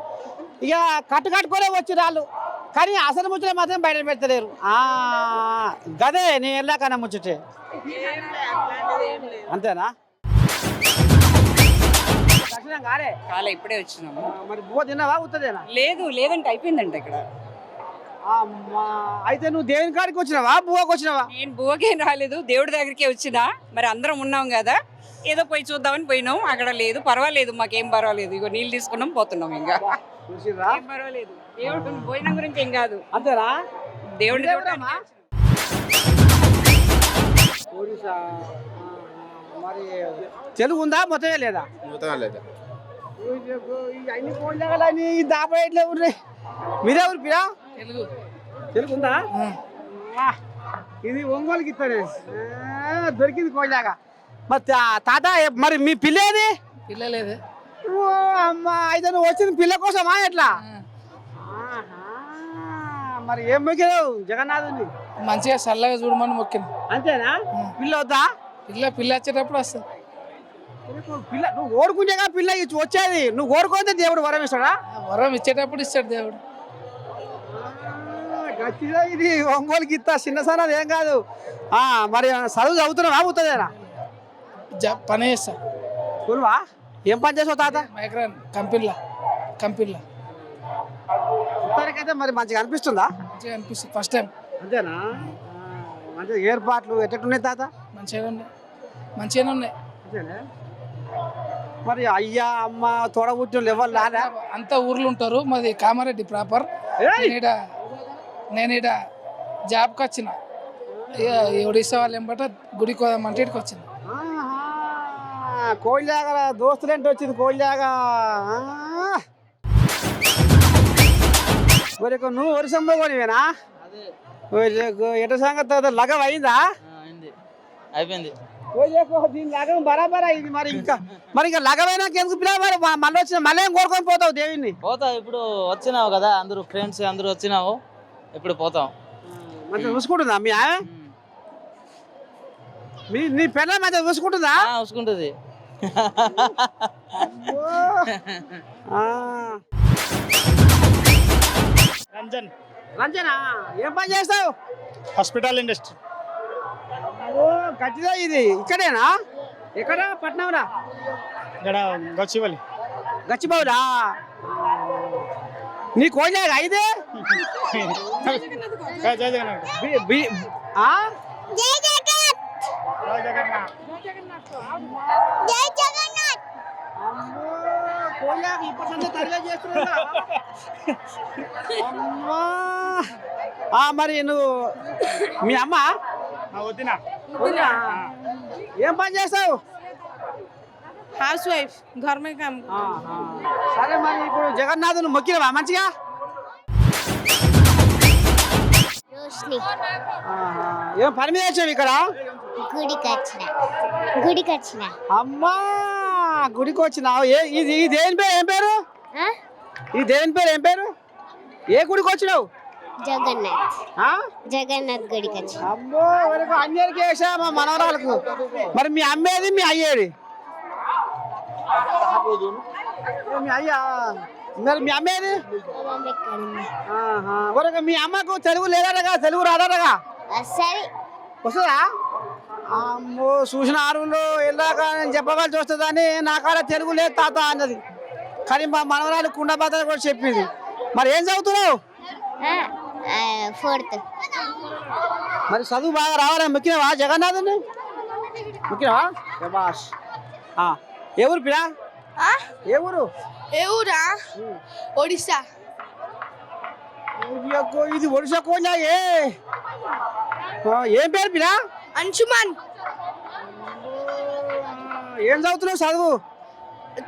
ఇక కట్టుకొనే వచ్చి రాళ్ళు, కానీ అసలు ముచ్చట మాత్రం బయట పెడతలేరు. గదే నేను వెళ్ళాకన్నా ముచ్చటే. అంతేనా? దర్శనం కాలే, ఇప్పుడే వచ్చినాము. మరి బువ్వ తిన్నావా ఉత్తదేనా? లేదంటే అయిపోయిందంట ఇక్కడ. అయితే నువ్వు దేవుని కాడికి వచ్చినావా బువ్వకి వచ్చినావా? నేను బువ్వకేం రాలేదు, దేవుడి దగ్గరికే వచ్చినా. మరి అందరం ఉన్నాం కదా, ఏదో పోయి చూద్దామని పోయినాం. అక్కడ లేదు, పర్వాలేదు, మాకేం పర్వాలేదు. ఇగో నీళ్ళు తీసుకున్నాం, పోతున్నాం. ఇంకా ఏం పర్వాలేదు, దేవుడు భోజనం గురించి ఏం కాదు. అంతేనా? దేవుడి మరి తెలుగు ఉందా మొత్తమే లేదా? అన్ని కోళ్ళని దాబా ఎట్లా ఉన్నాయి? మీరే ఊరు పిరా? తెలుగు ఉందా? ఇది ఒంగోలుకి ఇస్తాడు, దొరికింది కోళ్ళగా. మరి తాత మరి మీ పిల్లేది? పిల్లలేదు. అమ్మా అయితే నువ్వు వచ్చింది పిల్ల కోసమా ఎట్లా? మరి ఏం మొక్కినావు జగన్నాథుని? మంచిగా చల్లగా చూడమని మొక్కిన. అంతేనా? పిల్ల వద్దా? పిల్ల వచ్చేటప్పుడు వస్తుంది. పిల్ల నువ్వు ఓడుకుంటేగా పిల్ల వచ్చేది. నువ్వు ఓడుకుంటే దేవుడు వరం ఇస్తాడా? వరం ఇచ్చేటప్పుడు ఇస్తాడు దేవుడు. గట్టిగా ఇది ఒంగోలుకి ఇస్తా, చిన్న సన్నది ఏం కాదు. మరి చదువు చదువుతున్నావా? అవుతుందేనా? పని చేస్తా. కురువా? ఏం పని చేసావు తాత? మైక్రాన్ కంపెనీలో. మొత్తానికైతే మరి మంచిగా అనిపిస్తుందా? మంచిగా అనిపిస్తుంది ఫస్ట్ టైం. అంతేనా? మంచిగా ఏర్పాట్లు ఎట్లున్నాయి తాత? మంచిగానే ఉన్నాయి. మరి అయ్యా అమ్మ తోడబుట్టులు ఎవరు రాదా? అంతా ఊర్లు ఉంటారు. మాది కామారెడ్డి ప్రాపర్. నేను ఈడ జాబ్కి వచ్చిన. ఒడిశా వాళ్ళు ఏమంటే గుడికి పోదామంటే ఇక్కడికి వచ్చిన. కోయిలాగ దోస్తులేంటి వచ్చింది కోయిలాగా. నువ్వు వరుసంలో కొనివేనా? ఎట సంగతి లగం అయిందా? అయిపోయింది. దీని లగం బరాబర్ అయింది. మరి ఇంకా లగమైనాక ఎందుకు పిల్ల? మరి మళ్ళీ వచ్చిన మళ్ళీ ఏం కోరుకొని పోతావు దేవుణ్ణి? పోతావు, ఇప్పుడు వచ్చినావు కదా, అందరూ ఫ్రెండ్స్ అందరూ వచ్చినావు, ఇప్పుడు పోతాం. మంచిగా చూసుకుంటుందా మీ ఆమె? నీ పెళ్ళ మంచిగా చూసుకుంటుందా? చూసుకుంటుంది. రంజనా ఏం పని చేస్తావు? Hospital industry. గట్టిగా ఇది ఇక్కడేనా? ఎక్కడ పట్నంరా? ఇక్కడ గచ్చిబౌలా. నీ కోయిలా అయితే మరి నువ్వు మీ అమ్మ వద్దినా ఏం పని చేస్తావు? హౌస్ వైఫ్, घर में काम. సరే మరి ఇప్పుడు జగన్నాథుని మొక్కినవా మంచిగా? ఏం పని మీద వచ్చావు ఇక్కడ? గుడికి వచ్చిన. అమ్మా గుడికి వచ్చినావు. ఇది దేవుని పేరు ఏం పేరు? ఈ దేవుని పేరు ఏం పేరు? ఏ గుడికి వచ్చినావు? జగన్నాథ్ గుడికి వచ్చిన. అమ్మో అన్నిటికీ వేసా మా మనవరాలకు. మరి మీ అమ్మేది మీ అయ్యేది? మీ అయ్యా మరి మీ అమ్మేది? మీ అమ్మకు తెలుగు లేదటగా, తెలుగు రాదటగా. సరే వస్తుందా? అమ్మో చూసిన ఆరులో వెళ్ళాక నేను చెప్పవలసి వస్తుందని నా కాడ తెలుగు లేదు తాత అన్నది. కానీ మా మనవరాలు కుండబాత కూడా చెప్పింది. మరి ఏం చదువుతున్నావు? 4th. మరి చదువు బాగా రావాలని మొక్కినవా జగన్నాథుని? మొక్కినవా? శభాష్. ఏ ఊరు పిల్ల? ఏ ఊరు? ఏ ఊరా? ఒడిశా. ఇది ఒడిశా కోంజా. ఏం పేరు పిల్ల? అంశుమన్. ఏం చదువుతున్నావు చదువు?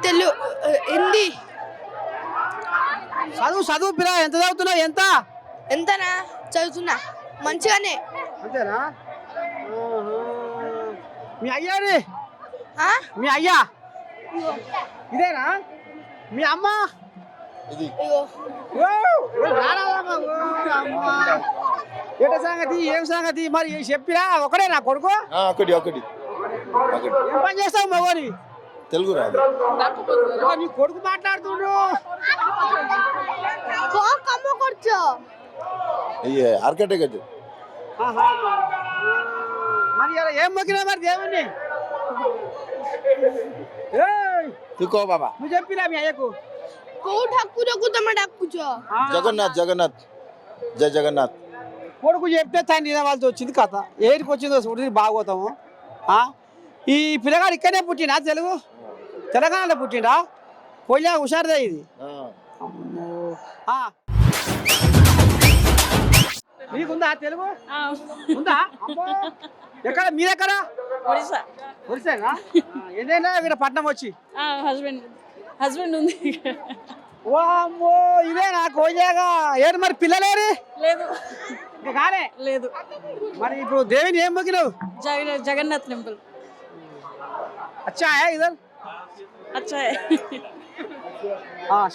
తెలుగు, హిందీ. చదువు పిల్ల. ఎంత చదువుతున్నావు? ఎంతనా? చదువుతున్నా మంచిగానే. అంతేనా? మీ అయ్యాని? మీ అయ్యా ఇదేనా? మీ అమ్మ? ఏట సంగతి? ఏం సంగతి? మరి చెప్పిరా ఒకడే నా కొడుకు? ఒకటి ఏం పని చేస్తావు మగోని? తెలుగు రాదు. నీ కొడుకు మాట్లాడుతుండ్రు. ఆర్కిటెక్ట్. మరి ఇలా ఏం మొక్కినా మరి దేవుణ్ణి? తీకో బాబా. నువ్వు చెప్పిరా మీ అయ్యకు? జగన్నాథ్ జయ జగన్నాథ్. కొడుకు చెప్తే తను వినవలసి వచ్చింది కథ. ఏడికి వచ్చిందో చూడండి బాగోతాము. ఈ పిల్లగాడు ఇక్కడనే పుట్టినా? తెలంగాణలో పుట్టిండా? పోయా హుషారుదే ఇది. మీకుందా తెలుగు? ఉందా? ఎక్కడ మీరెక్కడ? ఒడిశానా? ఏదైనా ఇక్కడ పట్నం వచ్చి హస్బెండ్ ఉంది. ఓ అమ్మో ఇదేనా కోయిలాగా? ఏడు మరి పిల్లలేరు? లేదు కాలే. లేదు. మరి ఇప్పుడు దేవిని ఏం మొక్కినావు? జగన్నాథ్ టెంపుల్. అచ్చా ఇదర్ అచ్చా.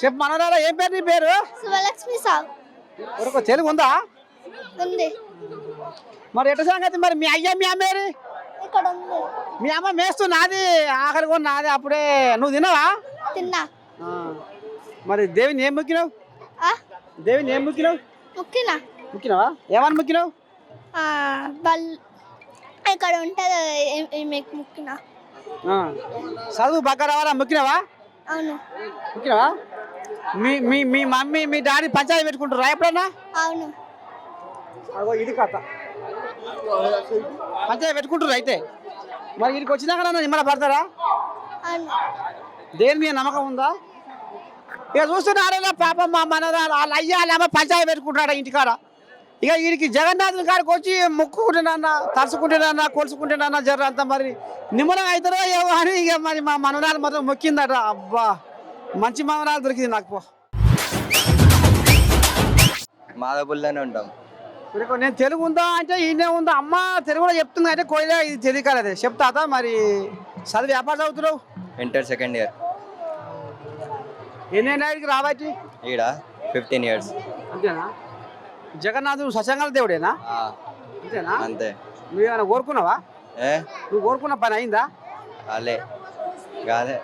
చెప్పు మనరాలా. ఏం పేరు నీ పేరు? శివలక్ష్మి సాగు. ఒక తెలుగు ఉందా? ఉంది. మరి ఎట్ట సంగతి? మరి మీ అయ్యా మీ అమ్మేరి? ఇక్కడ ఉంది. మీ అమ్మ మేస్తూ నాది ఆఖరి కూడా నాది. అప్పుడే నువ్వు తిన్నావా? తిన్నా. మరి దేవిని ఏం మొక్కినావు? దేవిని ఏం మొక్కినావు? మొక్కినావా? ఏమని మొక్కినావు? ఇక్కడ ఉంటుంది మొక్కినా. చదువు బాగా రావాలా మొక్కినావా? అవును. మొక్కినావా? మీ మమ్మీ మీ డాడీ పంచాయతీ పెట్టుకుంటారా ఎప్పుడన్నా? అవును. అగో ఇది కథ. పంచాయతీ పెట్టుకుంటారు అయితే. మరి వీడికి వచ్చినాక నిమ్మల పడతారా? దేని మీద నమ్మకం ఉందా? ఇక చూస్తున్నారా పాపం మా మనరా వాళ్ళ అయ్యా వాళ్ళ అమ్మ పంచాయతీ పెట్టుకుంటాడా ఇంటికాడ. ఇక వీడికి జగన్నాథుని కాడికి వచ్చి మొక్కుకుంటున్నా, తరుచుకుంటున్నా, కొలుసుకుంటున్నా జర అంతా మరి నిమ్మలం అవుతారో ఏమో అని ఇక మరి మా మనవరాలు మాత్రం మొక్కిందట. అబ్బా మంచి మనవరాలు దొరికింది నాకు. పో మాదాపూర్లోనే ఉంటాం. నేను తెలుగు ఉందా అంటే ఈయనే ఉందా? అమ్మ తెలుగులో చెప్తుంది అంటే కోయిలే ఇది తెలియకలదే చెప్తా. మరి చదివి వ్యాపారం చదువుతున్నావు? Inter 2nd year. ఎన్నేళ్ళకి రాబట్టి? ఈడ 15 years. అంతేనా? జగన్నాథుడు సత్యంగాల దేవుడేనా? అంతేనా? అంతే. నువ్వు ఏమైనా కోరుకున్నావా? నువ్వు కోరుకున్న పని అయిందా? కాదే.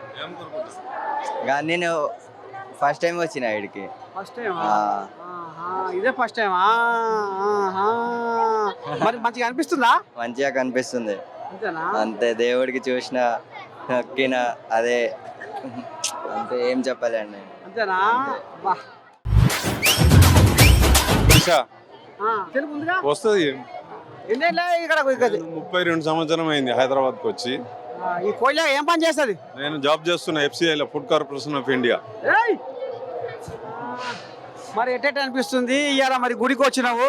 నేను ఫస్ట్ టైం వచ్చిన ఇక్కడికి. First time? ఇదే ఫస్ట్ టైమా? మరి మంచిగా అనిపిస్తుందా? మంచిగా కనిపిస్తుంది. అంతేనా? అంతే. దేవుడికి చూసిన నొక్కిన అదే అంతే. ఏం చెప్పాలండి. అంతేనా? తెలుగు ఉందిగా? వస్తుంది. ఇక్కడ 32 సంవత్సరం అయింది హైదరాబాద్కి వచ్చి. ఈ కోయిలా ఏం పని చేస్తుంది? నేను జాబ్ చేస్తున్నా FCIలో, ఫుడ్ కార్పొరేషన్ ఆఫ్ ఇండియా. మరి ఎట్ట అనిపిస్తుంది ఇవాళ మరి గుడికి వచ్చినావు?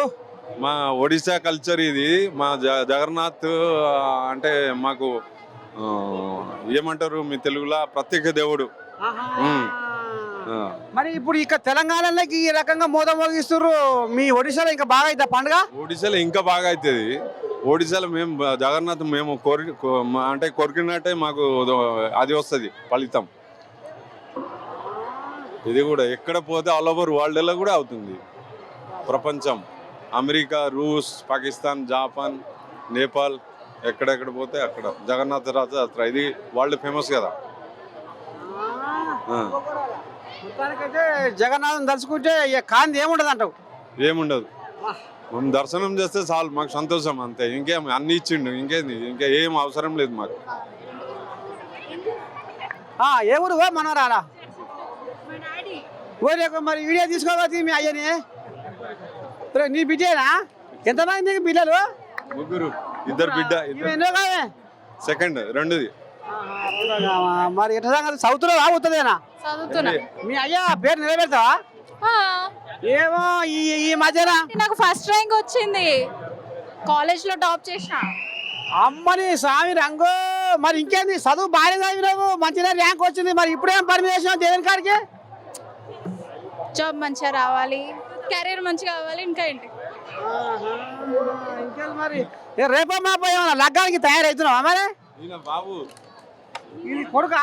మా ఒడిశా కల్చర్ ఇది. మా జగన్నాథ్ అంటే మాకు ఏమంటారు మీ తెలుగులో ప్రత్యేక దేవుడు. మరి ఇప్పుడు ఇక తెలంగాణలోకి ఈ రకంగా మోదం మోగిస్తున్నారు. మీ ఒడిశాలో ఇంకా బాగా అవుతా పండుగ? ఒడిశాలో ఇంకా బాగా అవుతుంది. ఒడిశాలో మేము జగన్నాథ్ మేము అంటే కొరికినట్టే మాకు అది వస్తుంది ఫలితం. ఇది కూడా ఎక్కడ పోతే ఆల్ ఓవర్ వరల్డ్లో కూడా అవుతుంది. ప్రపంచం అమెరికా, రూస్, పాకిస్తాన్, జపాన్, నేపాల్ ఎక్కడెక్కడ పోతే అక్కడ జగన్నాథ రథయాత్ర ఇది వరల్డ్ ఫేమస్ కదా. మొత్తానికైతే జగన్నాథం తలుచుకుంటే కాంతి ఏముండదు అంటావు? ఏముండదు. మేము దర్శనం చేస్తే చాలు, మాకు సంతోషం అంతే. ఇంకేం అన్ని ఇచ్చిండు, ఇంకేంది, ఇంకా ఏం అవసరం లేదు మాకు. ఏ ఊరు మనవరాడా ఊరేకు మరి వీడియో తీసుకోవచ్చు మీ అయ్యని. నీ బిడ్డేనా? ఎంతమంది నీకు పిల్లలు? ముగ్గురు, ఇద్దరు బిడ్డ, ఎన్నో కావే? సెకండ్ రెండుది. మరి ఎట్లా సంగతి? చదువుతున్నా అవుతుందేనా? మీ అయ్యా పేరు నిలబెడతావా? ఏమో ఈ మధ్యన నాకు ఫస్ట్ ర్యాంక్ వచ్చింది, కాలేజ్ లో టాప్ చేసిన. అమ్మని స్వామి రంగు. మరి ఇంకేంది, చదువు బాగా చదివినావు, మంచిగా ర్యాంక్ వచ్చింది. మరి ఇప్పుడేం పర్మిషన్ దేవుని కాడికి? జాబ్ మంచిగా రావాలి, కెరీర్ మంచిగా కావాలి, ఇంకా ఏంటి. ఇంకేంది మరి? రేపో మాపో ఏమన్నా లగ్గానికి తయారవుతున్నావా? మరి బాబు ఇది కొడుకా?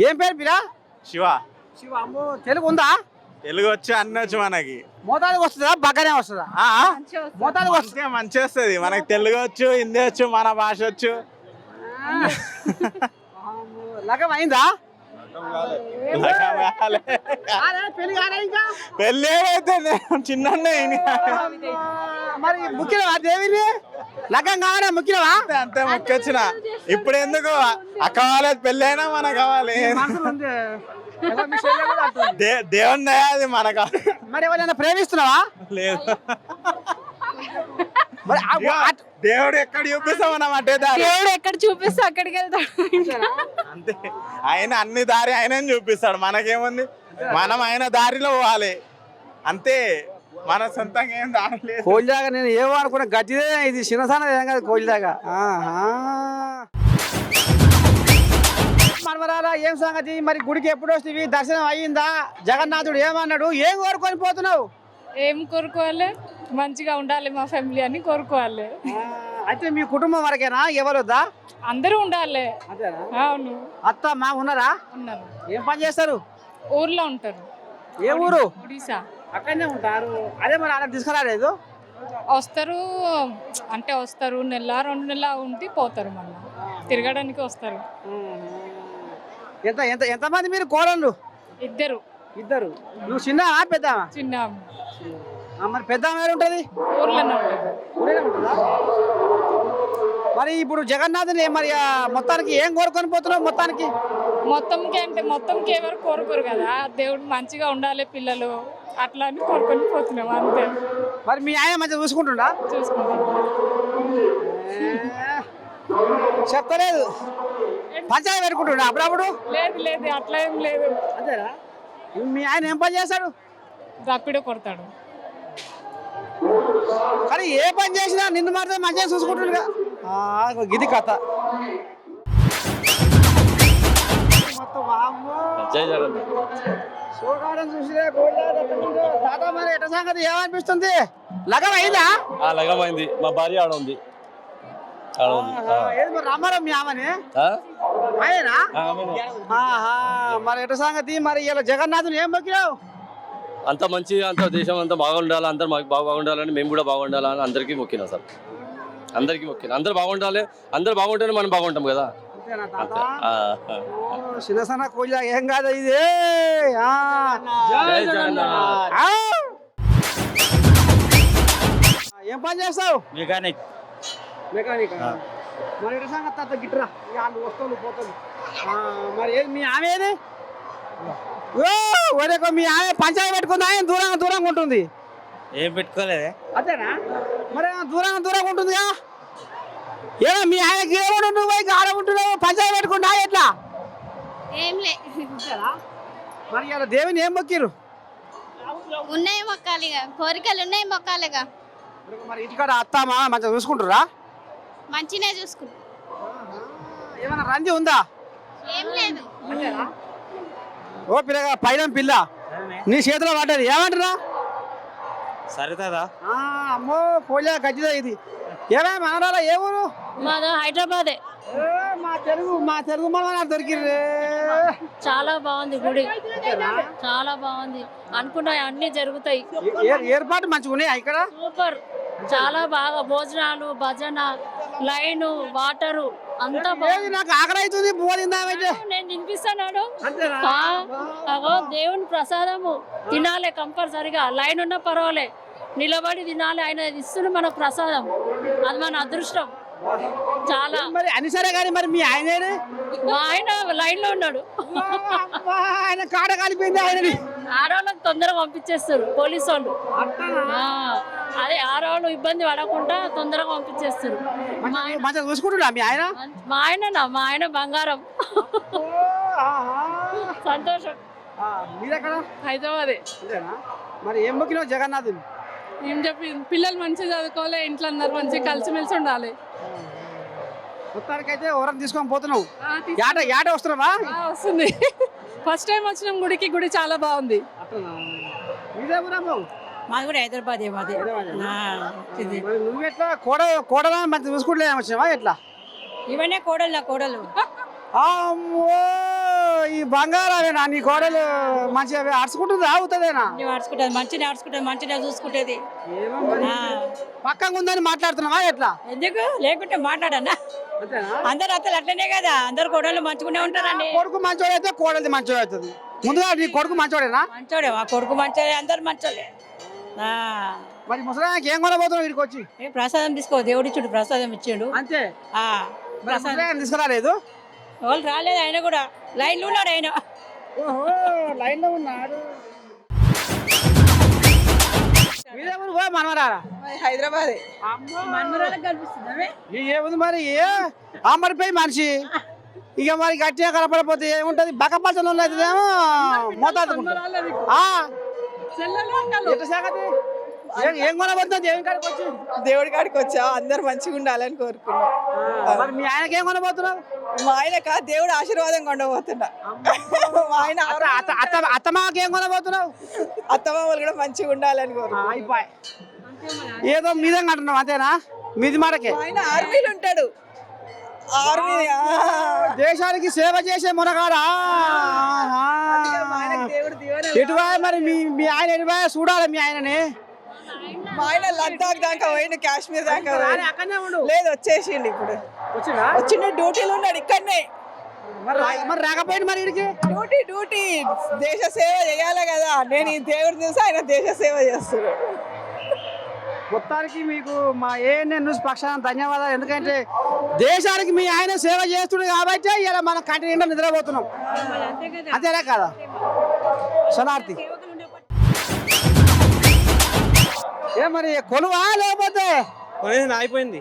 ఏం పేరు పిరా? శివ. శివ. అమ్మో, తెలుగు ఉందా? తెలుగు వచ్చి అన్ని వచ్చు మనకి. మోతాదికి వస్తుందా బగ్గనే వస్తుందా? మోతాదికి వస్తుంది, మంచిగా వస్తుంది మనకి. తెలుగు వచ్చు, హిందీ వచ్చు, మన భాష వచ్చు. లగ్గం అయిందా? పెళ్ళి అయితే చిన్న మరి ముఖ్యమా దేవిని? లగ్గం కావాలా ముఖ్యమా? అంతే మొక్కొచ్చిన. ఇప్పుడు ఎందుకు అక్క వాళ్ళది పెళ్ళి అయినా మనకు కావాలి. దేవుని దయ అది మనకు. మరి ఎవరైనా ప్రేమిస్తున్నావా? లేదు. దేవుడు ఎక్కడ చూపిస్తాం మనం అంటే దేవుడు ఎక్కడ చూపిస్తే అక్కడికి వెళ్తాడు అంతే. ఆయన అన్ని దారి ఆయన చూపిస్తాడు, మనకేముంది, మనం ఆయన దారిలో పోవాలి అంతే. మన సొంతంగా ఏం దారి లేదు. కోయిలాగా నేను ఏమో అనుకున్నా, గట్టిదే ఇది చిన్నసాన ఏం కాదు కోయిలాగా. మనవరాలా ఏం సంగతి? మరి గుడికి ఎప్పుడు వస్తుంది? దర్శనం అయ్యిందా? జగన్నాథుడు ఏమన్నాడు? ఏం కోరుకొని పోతున్నావు? ఏం కోరుకోవాలి? మంచిగా ఉండాలి మా ఫ్యామిలీ అని కోరుకోవాలి. అయితే మీ కుటుంబం వరకేనా? ఎవరు వద్దా? అందరూ ఉండాలి. అంతేనా? అవును. అత్త మా ఉన్నారా? ఉన్నారు. ఏం పని చేస్తారు? ఊర్లో ఉంటారు. ఏ ఊరు? ఒడిశా. అక్కడనే ఉంటారు. అదే మరి అలా తీసుకురాలేదు? వస్తారు అంటే వస్తారు, నెల 2 నెలలు ఉండి పోతారు, మళ్ళీ తిరగడానికి వస్తారు. ఎంత ఎంత ఎంతమంది మీరు కోడళ్ళు? ఇద్దరు. ఇద్దరు. నువ్వు చిన్న పెద్ద? చిన్న. మరి పెద్ద ఉంటుంది? ఊర్లోనే ఉంటుంది. ఊరేనే ఉంటుందా? మరి ఇప్పుడు జగన్నాథుని మరి మొత్తానికి ఏం కోరుకొని పోతున్నావు? మొత్తంకి అంటే మొత్తంకి ఎవరు కోరుకోరు కదా, దేవుడు మంచిగా ఉండాలి పిల్లలు అట్లా అని కోరుకొని పోతున్నాం అంతే. మరి మీ ఆయన మంచిగా చూసుకుంటుండా? చూసుకుంటాం. చెప్తలేదు, పంచాయతీ పెట్టుకుంటుండా అప్పుడప్పుడు? లేదు లేదు, అట్లా ఏం లేదు. అంతేనా? మీ ఆయన ఏం పని చేస్తాడు? రప్పిడో కొడతాడు. కానీ ఏ పని చేసినా నిన్ను మాత్రం మంచిగా చూసుకుంటుండగా. ఇది కథ మొత్తం. మరి ఎట సంగతి ఏమనిపిస్తుంది? లగం అయిందా? లగం అయింది. మా భార్య ఆడ ఉంది. రమ్మరం మీ ఆమెని ఆయనా? మరి ఎట సంగతి? మరి ఇలా జగన్నాథుని ఏం మొక్కినావు? అంత మంచి, అంత దేశం అంతా బాగుండాలి, అందరు మాకు బాగుండాలని, మేము కూడా బాగుండాలని అందరికీ మొక్కినా సార్. అందరికీ మొక్కినా, అందరు బాగుండాలి, అందరు బాగుంటేనే మనం బాగుంటాం కదా. చిన్నసన కోయిలా ఏం కాదు ఇది. ఏం పని చేస్తావు? మెకానిక్. మెకానిక్. మరి ఎట సంగతి గిట్రా వస్తువులు పోతుంది. మరి మీ ఆమె ఏది? మీ ఆమె పంచాయతీ పెట్టుకుందా? దూరంగా ఉంటుంది. ఏం పెట్టుకోలేదే. అంతేనా? మరి దూరంగా ఉంటుందిగా. ఏమో మీ ఆయనకి ఏమో నువ్వు ఆడ ఉంటున్నావు, పంచాయతీ పెట్టుకుంటా ఎట్లా? ఏం లే. మరి ఇలా దేవుని ఏం మొక్కిరు? ఉన్నాయి మొక్కాలిగా, కోరికలు ఉన్నాయి మొక్కాలిగా. మరి ఇంటికాడ అత్తామా మంచిగా చూసుకుంటారా? మంచినే చూసుకుంటా. ఏమైనా రంది ఉందా? ఏం లేదు. ఓ పిల్లగా పైన పిల్ల నీ చేతిలో పడ్డది, ఏమంటారా? సరితదా? అమ్మో కోయిలా గజ్జిదా ఇది. ఏమేమి అనరాలా? ఏ ఊరు? మాది హైదరాబాదే. మా తెలుగు మన దొరికిర్రే. చాలా బాగుంది గుడి, చాలా బాగుంది. అనుకున్నా అన్ని జరుగుతాయి. ఏర్పాటు మంచిగా ఉన్నాయా ఇక్కడ? సూపర్, చాలా బాగా. భోజనాలు, భజన, లైన్, వాటరు అంతా బాగుంది. నాకు ఆకలి అవుతుంది, నేను తినిపిస్తున్నాను. దేవుని ప్రసాదము తినాలి కంపల్సరిగా. లైన్ ఉన్నా పర్వాలే, నిలబడి తినాలి. ఆయన ఇస్తున్న మనకు ప్రసాదం, అది మన అదృష్టం. చాలా మరి అని సరే కానీ మరి మీ ఆయన మా ఆయన లైన్ లో ఉన్నాడు. ఆయన కాడ కాలిపోయింది ఆయనని. ఆడవాళ్ళకి తొందరగా పంపించేస్తారు పోలీసు వాళ్ళు. అదే ఆడవాళ్ళు ఇబ్బంది పడకుండా తొందరగా పంపించేస్తారు. మంచిగా చూసుకుంటున్నా మీ ఆయన? మా ఆయన బంగారం. సంతోషం. మీరెక్కడ? హైదరాబాదే. మరి ఏం మొక్కినావు జగన్నాథుని? ఏం చెప్పి పిల్లలు మంచిగా చదువుకోవాలి, ఇంట్లో అందరు మంచిగా కలిసిమెలిసి ఉండాలి. మొత్తానికైతే ఎవరైనా తీసుకొని పోతున్నావు? యాట వస్తున్నావా? వస్తుంది. ఫస్ట్ టైం వచ్చినాం గుడికి. గుడి చాలా బాగుంది. మాది కూడా హైదరాబాద్. నువ్వు ఎట్లా కోడల మంచి చూసుకుంటే వచ్చినావా ఎట్లా? ఇవన్నీ కోడలు. అమ్మో, ఈ బంగారమేనా నీ కోడలు? మంచిగా అడుచుకుంటుందా? అవుతుందేనా? మంచిగా చూసుకుంటేది. పక్కగా ఉందని మాట్లాడుతున్నావా ఎట్లా? ఎందుకు లేకుంటే మాట్లాడన్నా? అందరు అత్తలు అట్లనే కదా, అందరు కోడళ్ళు మంచిగానే ఉంటారండి. కొడుకు మంచోడు అయితే కోడలిది మంచోడు అవుతుంది. ముందుగా నీ కొడుకు మంచోడేనా? మంచోడే, మా కొడుకు మంచోడే, అందరు మంచోడే. మరి ముసలానికి ఏం కొనబోతున్నావు వీడికి వచ్చి? ప్రసాదం తీసుకో, దేవుడి చుట్టూ ప్రసాదం ఇచ్చాడు అంతే. తీసుకురాలేదు? వాళ్ళు రాలేదు, ఆయన కూడా లైన్ లో ఉన్నాడు. ఆయన లైన్ లో ఉన్నాడు. మనవరారా? హైదరాబాద్. ఏముంది మరి అమ్మడిపోయి మనిషి ఇక మరి గట్టిగా కనపడిపోతే ఏముంటది? బక్కపల్చలో అవుతుందేమో ఏం కొనబోతుంది? దేవుని కాడికి వచ్చి దేవుడి కాడికి వచ్చా, అందరు మంచిగా ఉండాలని కోరుకున్నాం. మరి మీ ఆయనకి ఏం కొనబోతున్నావు? మా ఆయనక దేవుడు ఆశీర్వాదం కొండబోతున్నా. మా ఆయన అత్తమాకి ఏం కొనబోతున్నావు? అత్తమామలు కూడా మంచిగా ఉండాలని కోరుకున్నాం. ఏదో మీదంగా అంటున్నావు అంతేనా? మీది మాటకే. ఆయన ఆర్మీలు ఉంటాడు. దేశానికి సేవ చేసే మునగాడా? ఎటువా మరి మీ ఆయన ఎటువా చూడాలి మీ ఆయనని? మా ఆయన లద్దాఖ్ దాకా పోయిండు, కాశ్మీర్ దాకా లేదు, వచ్చేసిండు. ఇప్పుడు వచ్చిండు, డ్యూటీలో ఉన్నాడు ఇక్కడనే. మరి రాకపోయింది మరి డ్యూటీ దేశ సేవ చేయాలి కదా. నేను ఈ దేవుడిని చూసి ఆయన దేశ సేవ చేస్తున్నాడు. మొత్తానికి మీకు మా ఏఎన్ఎన్ న్యూస్ పక్షాన ధన్యవాదాలు. ఎందుకంటే దేశానికి మీ ఆయన సేవ చేస్తున్నాడు కాబట్టి ఇలా మనం కంటి నిండా నిద్రపోతున్నాం. అంతేనా కదా శనార్థి? ఏ మరి కొలువా లేకపోతే అయిపోయింది?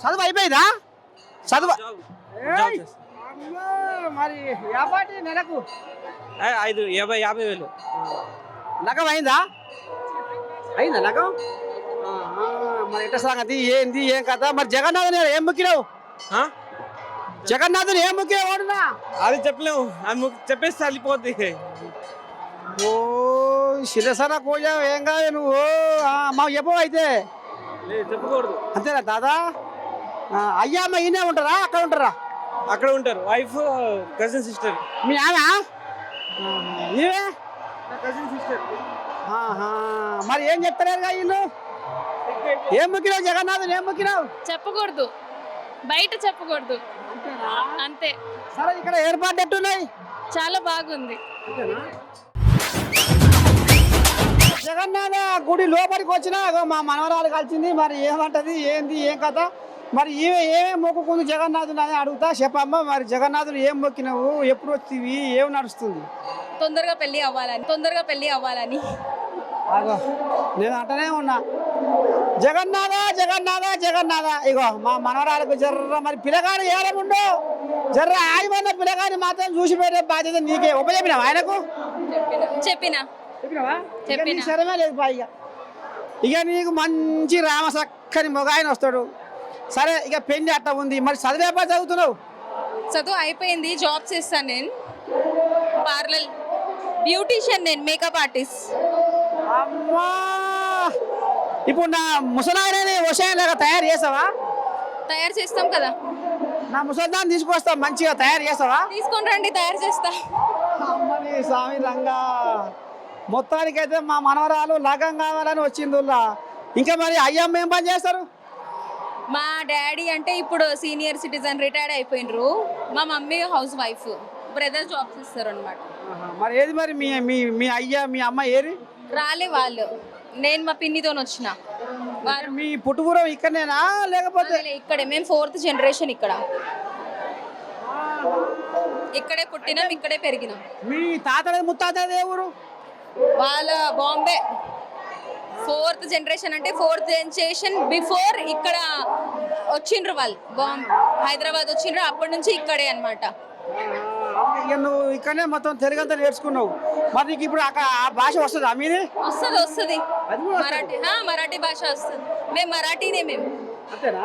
చదువు అయిపోయిందా? చదువు మరి నెలకు 50,000 లగం అయిందా? లగం? మరి ఎట్ట సంగతి ఏంది ఏం కథ? మరి జగన్నాథుని ఏం మొక్కినావు? జగన్నాథుని ఏం మొక్కినావు? అది చెప్పలేము, చెప్పేస్తే వెళ్ళిపోద్ది. ఓ శిరసన కోజా ఏం కాదు నువ్వు. మాకు చెప్పవు అయితే. చెప్పకూడదు అంతేనా దాదా? అయ్యమ్మ ఈయనే ఉంటారా అక్కడ ఉంటారా? అక్కడ ఉంటారు. Wife cousin sister. మీ ఆమె నీవే కజిన్ సిస్టర్. మరి ఏం చెప్తలేరుగా వీళ్ళు? ఏం మొక్కినావు జగన్నాథుని? ఏం మొక్కినావు? చెప్పకూడదు, బయట చెప్పకూడదు అంతే. సరే ఇక్కడ ఏర్పాటు ఎట్టున్నాయి? చాలా బాగుంది. జగన్నాథ గుడి లోపలికి వచ్చినా మా మనవరాలు కలిసింది. మరి ఏమంటది ఏంది ఏం కథ? మరి ఏమేమి మొక్కుకుంది జగన్నాథుని అని అడుగుతా. చెప్పమ్మా మరి జగన్నాథుని ఏం మొక్కినావు? ఎప్పుడు వచ్చివి? ఏం నడుస్తుంది? తొందరగా పెళ్లి అవ్వాలని. నేను అంటనే ఉన్నా జగన్నాథ జగన్నాథ జగన్నాథ. ఇగో మా మనవరాలకు జర్ర మరి పిల్లగాడు ఏడముండో జర్ర ఆయమన్న పిల్లగాని మాత్రం చూసి పెట్టే బాధ్యత నీకే. ఉపజెప్పినావా ఆయనకు? చెప్పినావా? సరమే లేదు పైగా. ఇక నీకు మంచి రామసక్కని మొగాయన వస్తాడు. సరే ఇక పెళ్లి అట్ట ఉంది. మరి చదివేపా చదువుతున్నావు? చదువు అయిపోయింది, జాబ్ చేస్తాను నేను. పార్లర్ బ్యూటీషియన్, నేను మేకప్ ఆర్టిస్ట్. అమ్మా ఇప్పుడు నా ముసలాయనని వషాయలాగా తయారు చేసావా? తయారు చేస్తాం కదా. నా ముసల్దాన్ని తీసుకొస్తా, మంచిగా తయారు చేసావా? తీసుకొని రండి, తయారు చేస్తా. అమ్మని స్వామి రంగా. మొత్తానికైతే మా మనవరాలు లగం కావాలని వచ్చింది. ఇంకా మరి అయ్యమ్మ ఏం పని చేస్తారు? మా డాడీ అంటే ఇప్పుడు సీనియర్ సిటిజన్, రిటైర్డ్ అయిపోయినరు. మా mummy house wife, brother job చేస్తారు అనమాట. మరి ఏది మరి మీ అయ్యా మీ అమ్మ ఏరి రాలే వాళ్ళు? నేను మా పిన్నితో వచ్చిన. మీ పుట్టుగురం ఇక్కడనేనా లేకపోతే ఇక్కడే మేము 4th జనరేషన్ ఇక్కడ. ఇక్కడే పుట్టినాం, ఇక్కడే పెరిగినాం. మీ తాతల ముత్తాతది ఏ ఊరు? వాళ్ళ బాంబే. 4th జనరేషన్ అంటే 4th జనరేషన్ బిఫోర్ ఇక్కడ వచ్చిండ్రు వాళ్ళు. హైదరాబాద్ వచ్చిండ్రు, అప్పటి నుంచి ఇక్కడే అన్నమాట. ఇక నువ్వు ఇక్కడనే మొత్తం తెలుగు అంతా నేర్చుకున్నావు. మరి నీకు ఇప్పుడు ఆ భాష వస్తుందా మీది? వస్తుంది. మరాఠీ భాష వస్తుంది. మేము మరాఠీనే మేము. అంతేనా?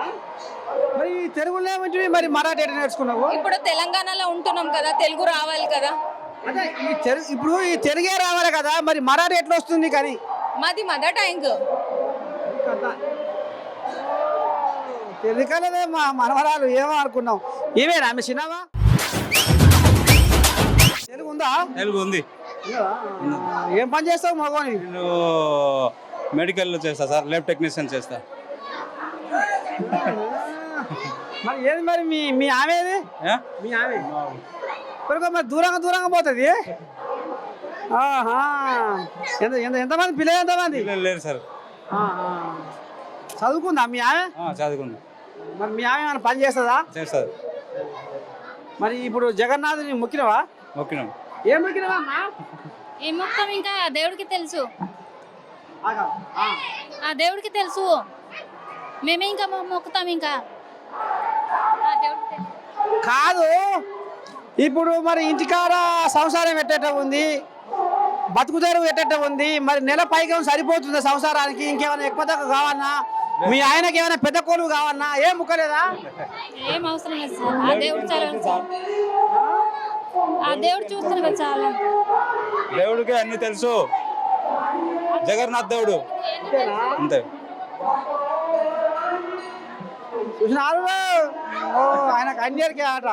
మరి తెలుగులో ఏమిటి మరి మరాఠీ ఎట్లా నేర్చుకున్నావు? ఇప్పుడు తెలంగాణలో ఉంటున్నాం కదా, తెలుగు రావాలి కదా. అంటే ఇప్పుడు ఈ తెలుగే రావాలి కదా, మరి మరాఠీ ఎట్లా వస్తుంది? కానీ మాది మదర్ టంగ్. తెలుగులనే మా మనవరాలు ఏమో అనుకున్నాం. ఏమేనా ఆమె చిన్నవా? తెలుగు ఉందా? తెలుగు ఉంది. ఏం పని చేస్తావు మగవాని? నేను మెడికల్లో చేస్తా సార్, ల్యాబ్ టెక్నీషియన్ చేస్తా. మరి ఏది మరి మీ ఆమెది? మీ ఆమె మరి దూరంగా పోతుంది. ఎంతమంది పిల్లలు? ఎంతమంది లేరు సార్. చదువుకుందా మీ ఆమె? చదువుకుంది. మరి మీ ఆమె ఏమైనా పని చేస్తుందా? చేస్తారు. మరి ఇప్పుడు జగన్నాథుని మొక్కినవా? మొక్కినాం. ఏం మొక్కినవా? ఏం మొత్తం ఇంకా దేవుడికి తెలుసు. ఆ దేవుడికి తెలుసు. మేమే ఇంకా మొక్కుతాం. ఇంకా కాదు, ఇప్పుడు మరి ఇంటికాడ సంసారం ఎట్టేట ఉంది, బతుకుదేరు ఎట్టేట ఉంది. మరి నెల పైగా సరిపోతుందా సంసారానికి? ఇంకేమైనా ఎక్కువ తక్కువ కావాలన్నా? మీ ఆయనకి ఏమైనా పెద్ద కోలు కావాలన్నా? ఏం ముక్కలేదా? ఏం అవసరం లేదు సార్. ఆ దేవుడు చాలా, ఆ దేవుడు చూస్తారు కదా చాలా. దేవుడికి అన్ని తెలుసు. జగన్నాథ్ దేవుడు అంతే. చూసినారు ఆయనకు అన్నిటికీ ఆట.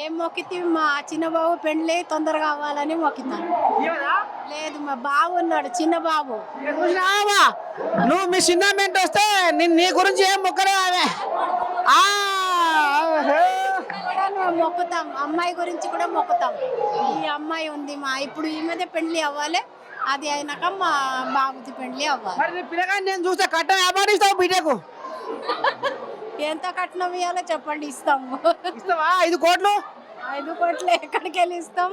ఏం మొక్కితే మా చిన్న బాబు పెండ్లి తొందరగా కావాలని మొక్కుతాను. లేదు, మా బాబు ఉన్నాడు, చిన్న బాబు. నువ్వు మీ చిన్న మెంట్ వస్తే నీ గురించి ఏం మొక్కలే ఆమె. మొక్కుతాం, అమ్మాయి గురించి కూడా మొక్కుతాం. ఈ అమ్మాయి ఉంది ఇప్పుడు ఈ మధ్య పెండ్లి అవ్వాలి, అది అయినాక మా బాబుది పెండ్లి అవ్వాలి. పిల్లగాని నేను చూస్తే కట్నం ఏమాడిస్తావు బిడ్డకు? ఎంత కట్నం ఇవ్వాలో చెప్పండి, ఇస్తాము. ఇస్తావా? 5 కోట్లు? 5 కోట్లు ఎక్కడికి వెళ్ళి ఇస్తాం?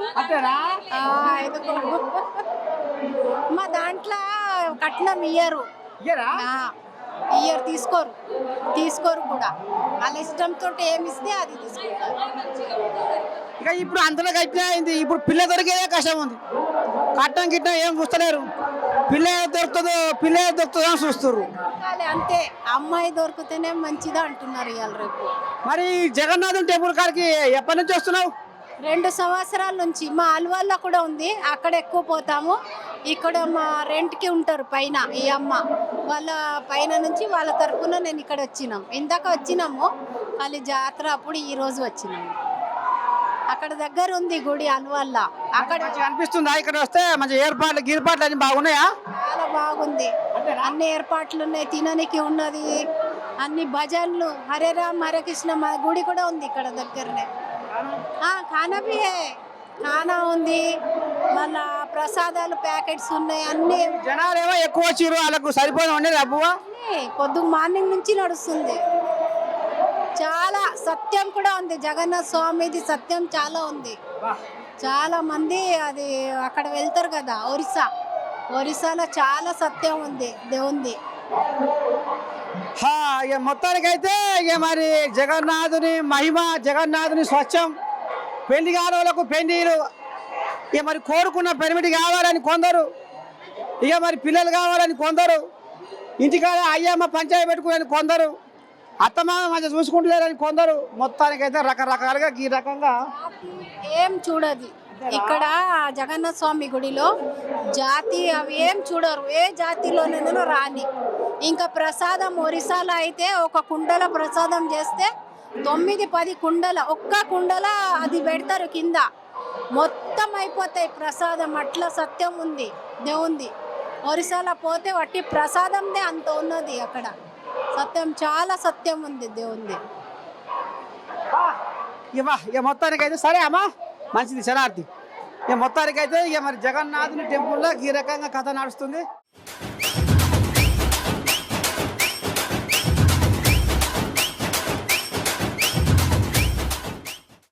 5 కోట్లు మా దాంట్లో కట్నం ఇయ్యరు. తీసుకోరు కూడా. వాళ్ళ ఇష్టంతో ఏమి ఇస్తే అది తీసుకుంటారు. ఇక ఇప్పుడు అంతలో అయిపోయింది. ఇప్పుడు పిల్ల దొరికేదే కష్టం ఉంది. కట్టం గిట్టం ఏం చూస్తలేరు. పిల్ల దొరుకుతుందో అని చూస్తారు. అంతే, అమ్మాయి దొరికితేనే మంచిదా అంటున్నారు ఇవాళ రేపు. మరి జగన్నాథం టెంపుల్ కాడికి ఎప్పటి నుంచి వస్తున్నావు? 2 సంవత్సరాల నుంచి. మా అల్వాల్లో కూడా ఉంది, అక్కడ ఎక్కువ పోతాము. ఇక్కడ మా రెంట్కి ఉంటారు పైన ఈ అమ్మ వాళ్ళ పైన నుంచి, వాళ్ళ తరఫున నేను ఇక్కడ వచ్చినాం. ఇందాక వచ్చినాము ఖాళీ జాతర అప్పుడు, ఈ రోజు వచ్చినాము. అక్కడ దగ్గర ఉంది గుడి అల్వాల్ల. అక్కడ అనిపిస్తుందా ఇక్కడ వస్తే మంచి ఏర్పాట్లు అన్ని బాగున్నాయా? చాలా బాగుంది, అన్ని ఏర్పాట్లు ఉన్నాయి, తిననికి ఉన్నది, అన్ని భజనలు, హరే రామ్ హరే కృష్ణ. మా గుడి కూడా ఉంది ఇక్కడ దగ్గరనే. ఖానా ఉంది, మళ్ళా ప్రసాదాలు ప్యాకెట్స్ ఉన్నాయి, అన్ని. జనాలు ఏమో ఎక్కువ వచ్చారు, వాళ్ళకు సరిపోయిన ఉండేది అబ్బువా? పొద్దు మార్నింగ్ నుంచి నడుస్తుంది. చాలా సత్యం కూడా ఉంది, జగన్నాథ స్వామిది సత్యం చాలా ఉంది. చాలా మంది అది అక్కడ వెళ్తారు కదా, ఒరిస్సాలో చాలా సత్యం ఉంది దేవుంది. ఇక మొత్తానికైతే ఇక మరి జగన్నాథుని మహిమ, జగన్నాథుని స్వచ్ఛం. పెళ్లి కాని వాళ్ళకు పెళ్లిలు, ఇక మరి కోరుకున్న పెనిమిటి కావాలని కొందరు, ఇక మరి పిల్లలు కావాలని కొందరు, ఇంటికాడ అయ్యమ్మ పంచాయతీ పెట్టుకుని కొందరు, అత్తమామ మంచిగా చూసుకుంటలేరని కొందరు. మొత్తానికైతే రకరకాలుగా ఈ రకంగా ఏం చూడదు ఇక్కడ జగన్నాథ స్వామి గుడిలో. జాతి అవి ఏం చూడరు, ఏ జాతిలోనైనా రాని. ఇంకా ప్రసాదం ఒరిస్సాలో అయితే ఒక కుండల ప్రసాదం చేస్తే 9-10 కుండల, ఒక్క కుండల అది పెడతారు కింద, మొత్తం అయిపోతాయి ప్రసాదం. అట్లా సత్యం ఉంది దేవుంది. ఒరిస్సాలో పోతే వట్టి ప్రసాదందే అంత ఉన్నది అక్కడ. సత్యం, చాలా సత్యం ఉంది దేవుంది. ఇక మొత్తానికైతే సరే అమ్మా, మంచిది శరణార్థి. ఇక మొత్తానికైతే ఇక మరి జగన్నాథుని టెంపుల్లో ఈ రకంగా కథ నడుస్తుంది.